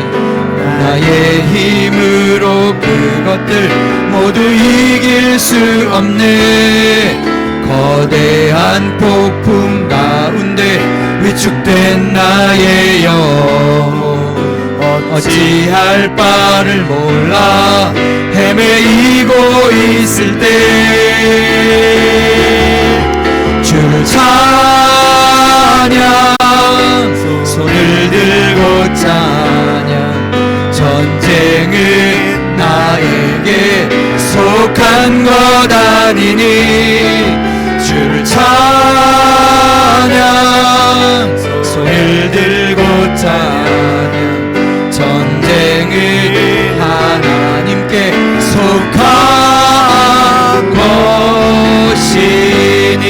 나의 힘으로 그것들 모두 이길 수 없네. 거대한 폭풍 가운데 위축된 나의 영혼 어찌할 바를 몰라 헤매이고 있을 때 주를 찬양 손을 들고 찬양 전쟁은 나에게 속한 것 아니니 주를 찬양 손을 들고 찬양 전쟁은 하나님께 속한 것이니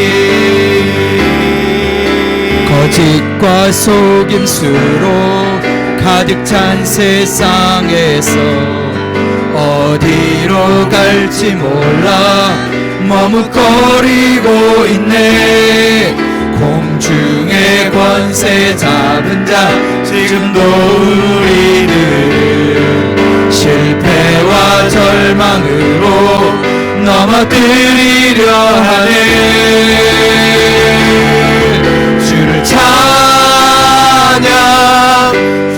거짓과 속임수로 가득 찬 세상에서 어디로 갈지 몰라 머뭇거리고 있네. 공중의 권세 잡은 자 지금도 우리를 실패와 절망으로 넘어뜨리려 하네. 주를 찬양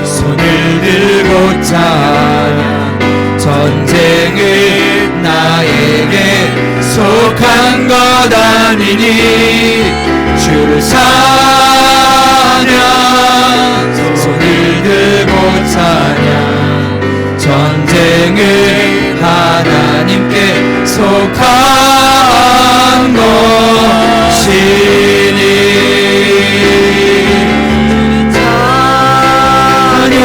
손을 들고 찬양 전쟁은 나에게 속한 것 아니니 주를 찬양 손을 들고 찬양 전쟁은 하나님께 속한 것이니 찬양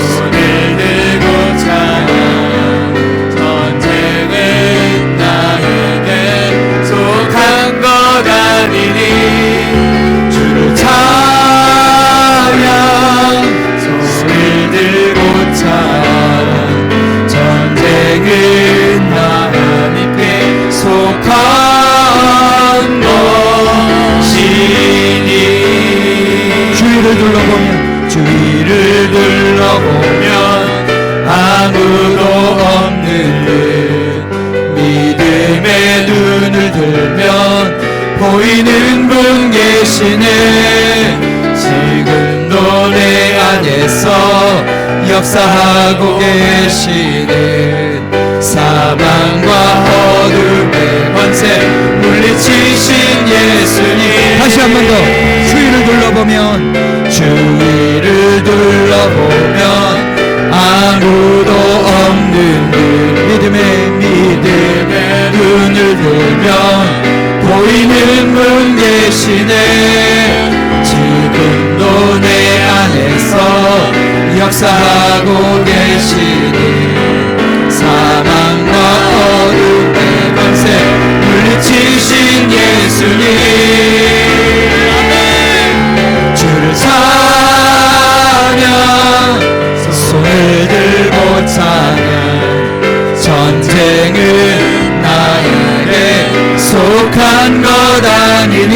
손을 들고 찬양 전쟁은 나에게 속한 것 아니니 주를 찬양 손을 들고 찬양 전쟁은 하나님께 속한 것이니 주위를 둘러보면 아무도 없는 듯 믿음의 눈을 들면 보이는 분 계시네. 지금도 내 안에서 역사하고 계시는 사망과 어둠의 권세 물리치신 예수님. 다시 한 번 더 주위를 둘러보면 아무도 없는 듯 믿음의 눈을 들면 보이는 분 계시네. 지금도 내 안에서 역사하고 계시니 사망과 어둠의 권세 물리치신 예수님. 주를 찬양 손을 들고 찬양 전쟁은 나에게 속한 것 아니니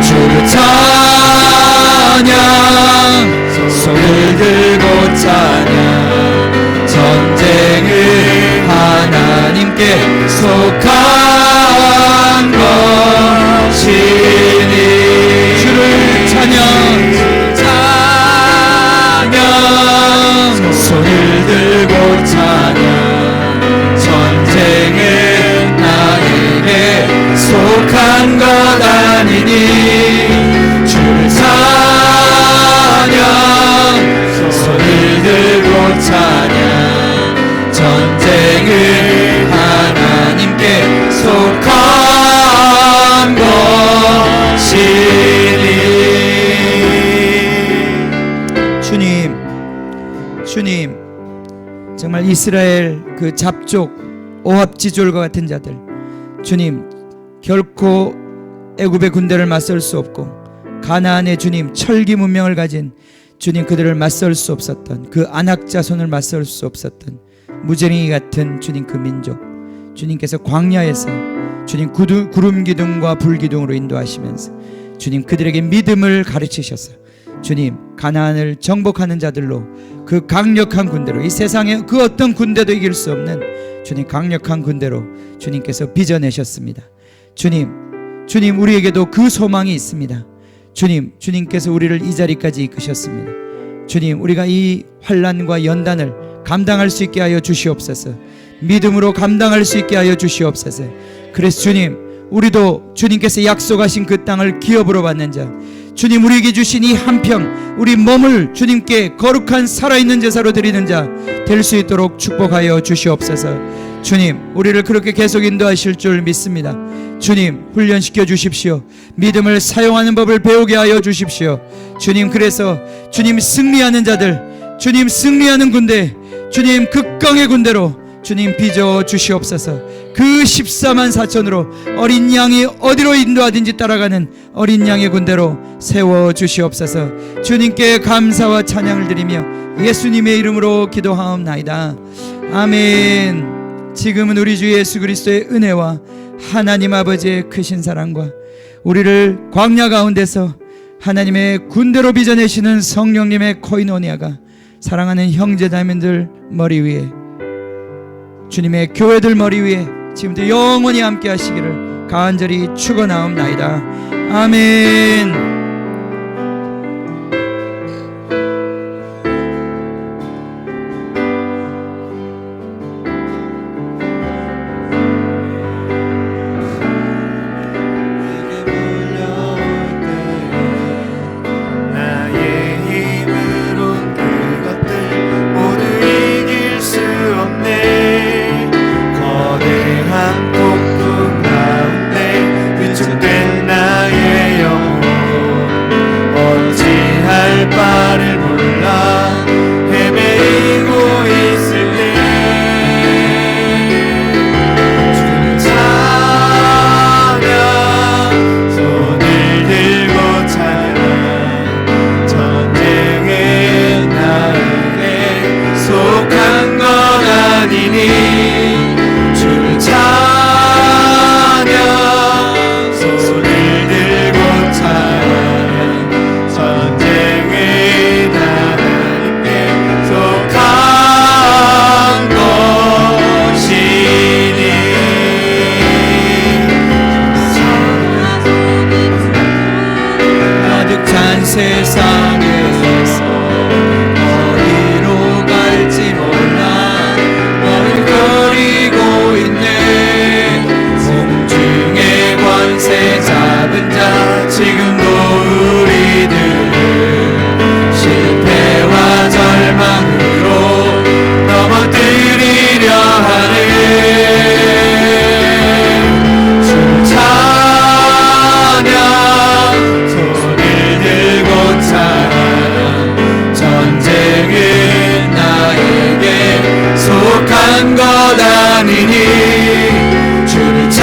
주를 찬양 손을 들고 찬양 전쟁은 하나님께 속한 것이니 주를 찬양 손을 들고 찬양 전쟁은 나에게 속한 것 아니니 주를 찬양 손을 들고 찬양 전쟁은 하나님께 속한 것이니 주님 정말 이스라엘 그 잡족 오합지졸과 같은 자들 주님 결코 애굽의 군대를 맞설 수 없고 가나안의 주님 철기 문명을 가진 주님 그들을 맞설 수 없었던 그 안악자손을 맞설 수 없었던 무지랭이 같은 주님 그 민족 주님께서 광야에서 주님 구름 기둥과 불 기둥으로 인도하시면서 주님 그들에게 믿음을 가르치셔서 주님 가나안을 정복하는 자들로 그 강력한 군대로 이 세상에 그 어떤 군대도 이길 수 없는 주님 강력한 군대로 주님께서 빚어내셨습니다. 주님 우리에게도 그 소망이 있습니다. 주님께서 우리를 이 자리까지 이끄셨습니다. 주님 우리가 이 환난과 연단을 감당할 수 있게 하여 주시옵소서. 믿음으로 감당할 수 있게 하여 주시옵소서. 그래서 주님 우리도 주님께서 약속하신 그 땅을 기업으로 받는 자, 주님 우리에게 주신 이 한평 우리 몸을 주님께 거룩한 살아있는 제사로 드리는 자 될 수 있도록 축복하여 주시옵소서. 주님 우리를 그렇게 계속 인도하실 줄 믿습니다. 주님 훈련시켜 주십시오. 믿음을 사용하는 법을 배우게 하여 주십시오. 주님 그래서 주님 승리하는 자들, 주님 승리하는 군대, 주님 극강의 군대로 주님 빚어 주시옵소서. 그 14만 4천으로 어린 양이 어디로 인도하든지 따라가는 어린 양의 군대로 세워 주시옵소서. 주님께 감사와 찬양을 드리며 예수님의 이름으로 기도하옵나이다. 아멘. 지금은 우리 주 예수 그리스도의 은혜와 하나님 아버지의 크신 사랑과 우리를 광야 가운데서 하나님의 군대로 빚어내시는 성령님의 코이노니아가 사랑하는 형제자매들 머리 위에, 주님의 교회들 머리 위에 지금도 영원히 함께 하시기를 간절히 축원하옵나이다. 아멘. 세상에서 어디로 갈지 몰라 너를 거리고 있네. 공중의 권세 잡은 자 지금도 우리들을 실패와 절망으로 넘어뜨리려 하네. 속한 것 아니니 주를 찬양,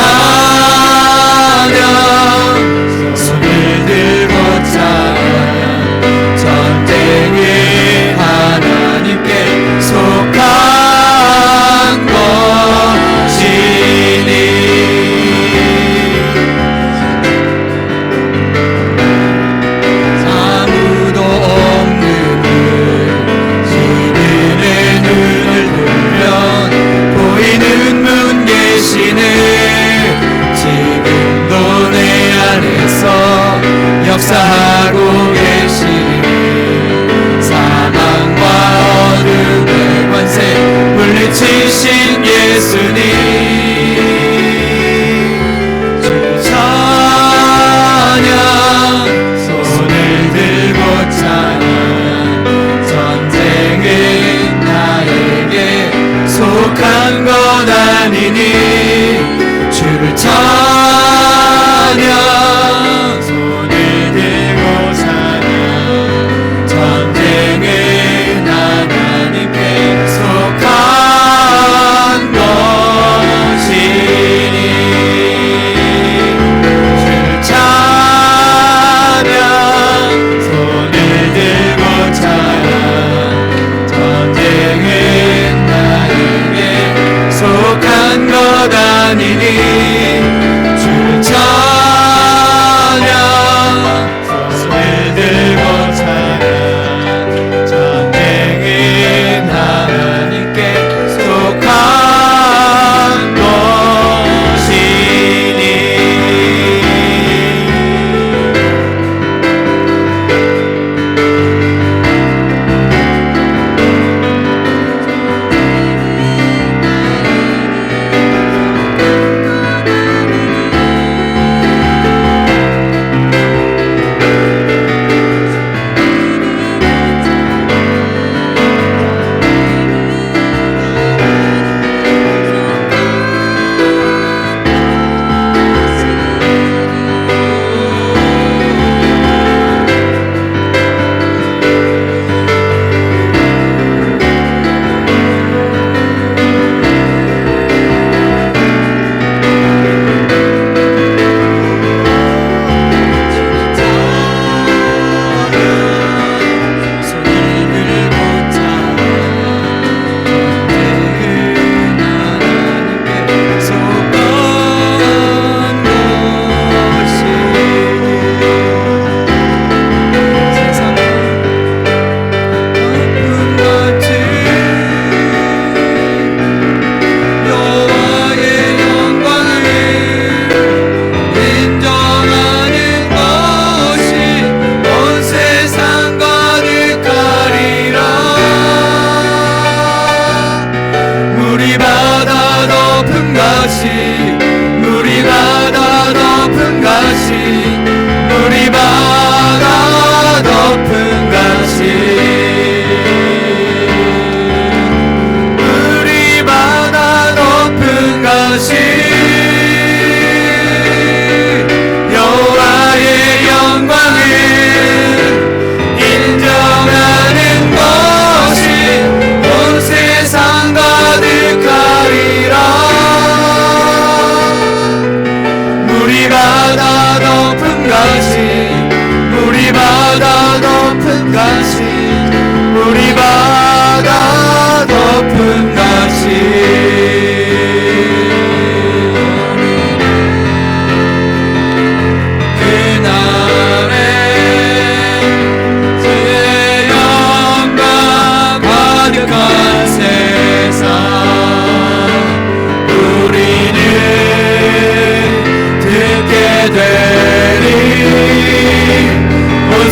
손을 들고 찬양. 전쟁이 하나님께 속한 것이니. 아무도 없는 이들의 눈을 보이는 분 계시네. 지금도 내 안에서 역사하고 계시네. 사망과 어둠의 권세 물리치신 예수님. 주를 찬양, 손을 들고 찬양. 전쟁은 나에게 속한 것 아니니 주를 찬양, 손을 들고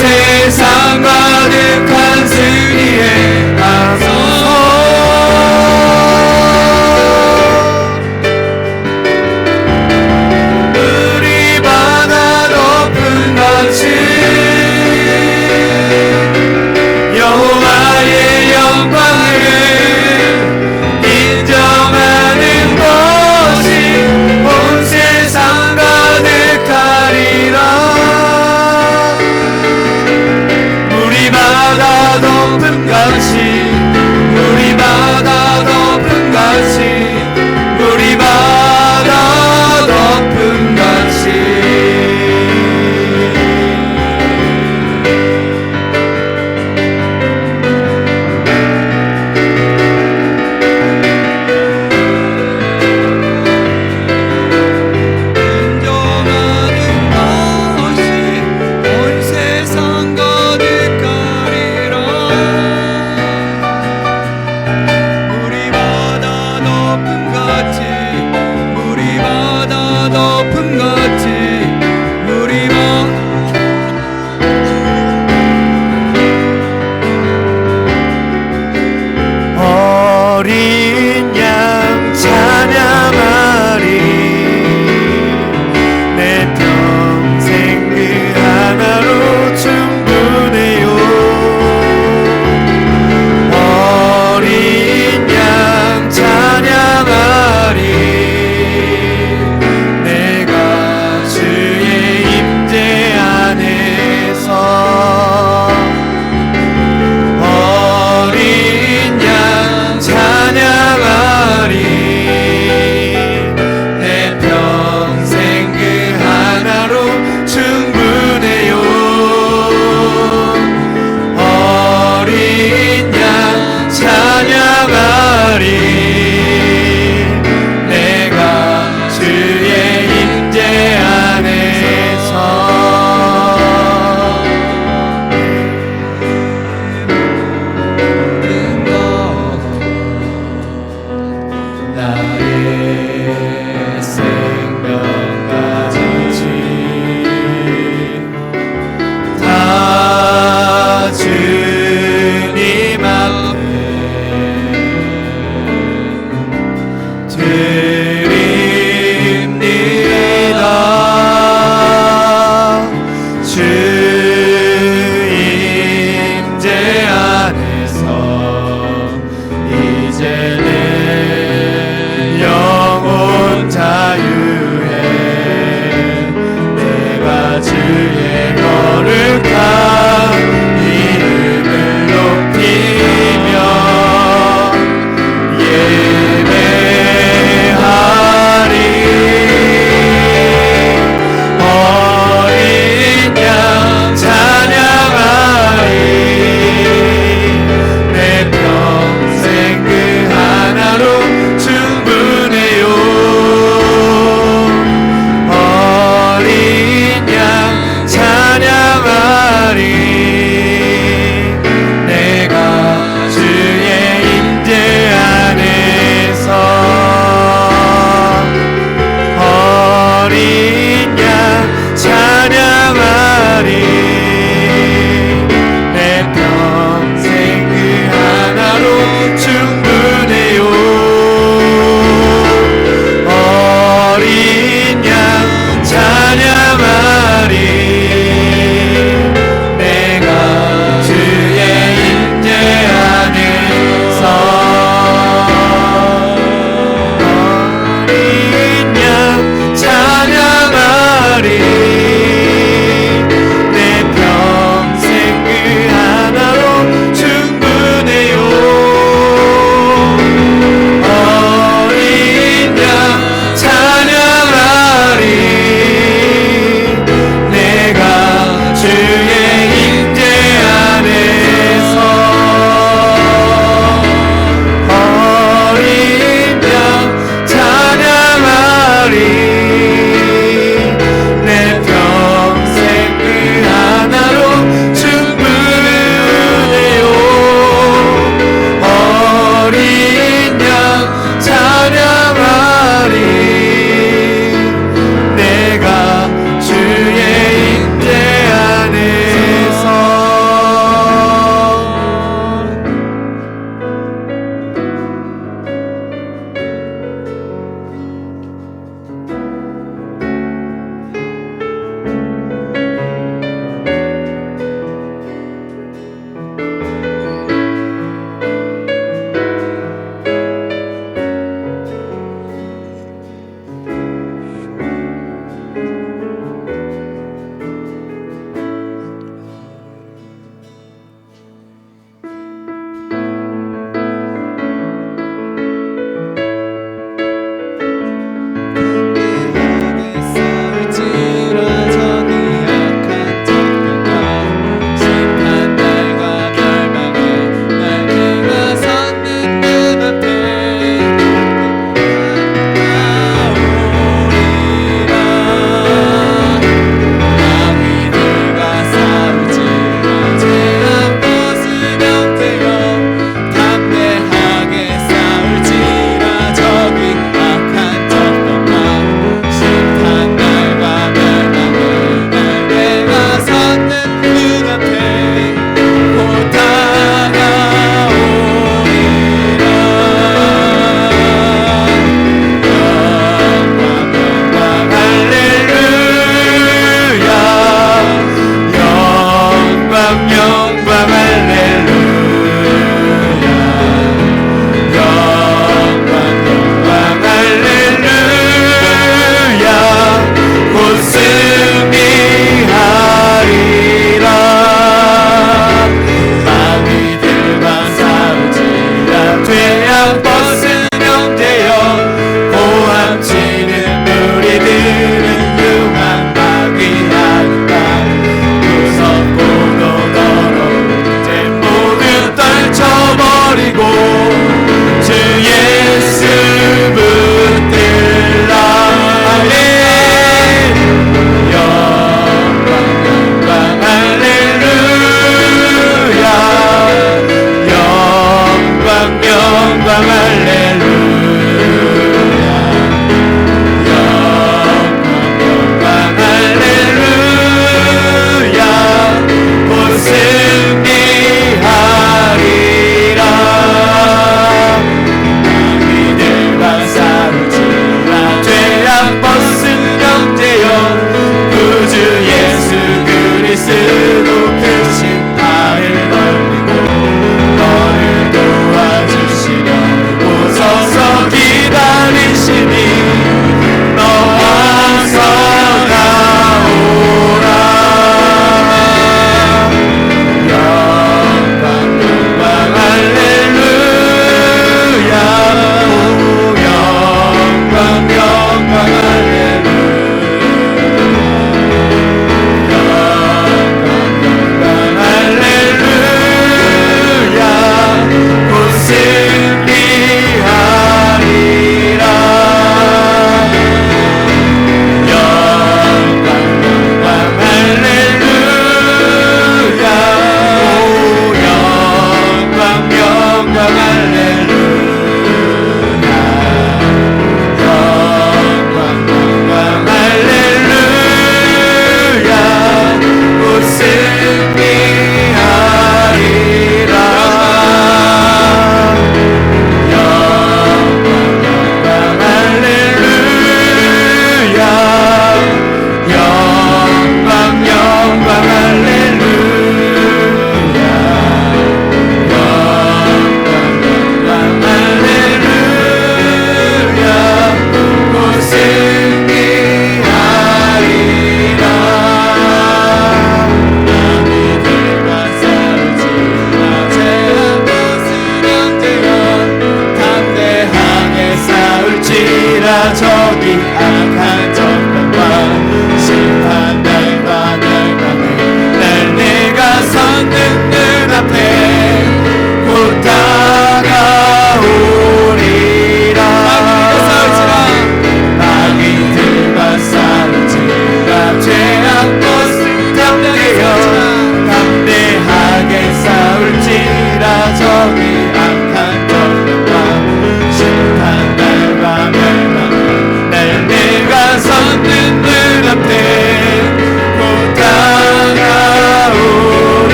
세상 가득한 승리의 앞서서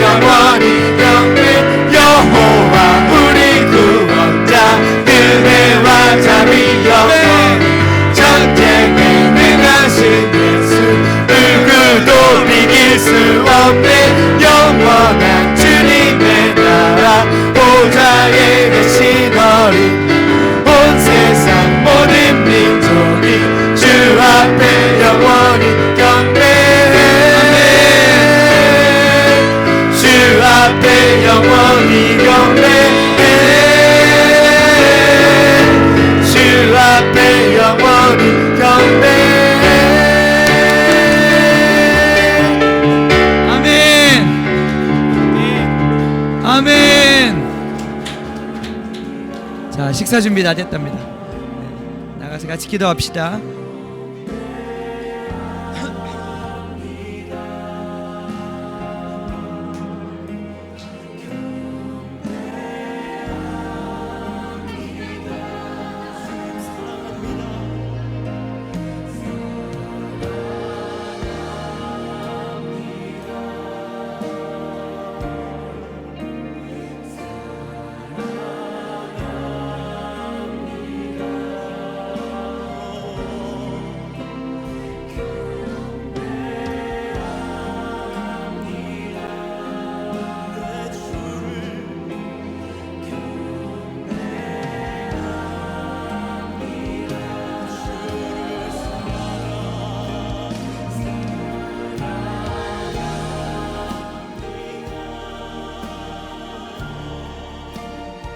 영원히 경배 여호와 우리 구원자 은혜와 자비 영원히 전쟁에 능하신 예수 누구도 비길 수 없는 영원한 주님의 나라 보좌에 계신 어린 온 세상 모든 민족이 주 앞에 영원히 경배해 주 앞에 영원히 경배해 주 앞에 영원히 경배해
아멘. 아멘. 자, 식사 준비 다 됐답니다. 나가서 같이 기도합시다.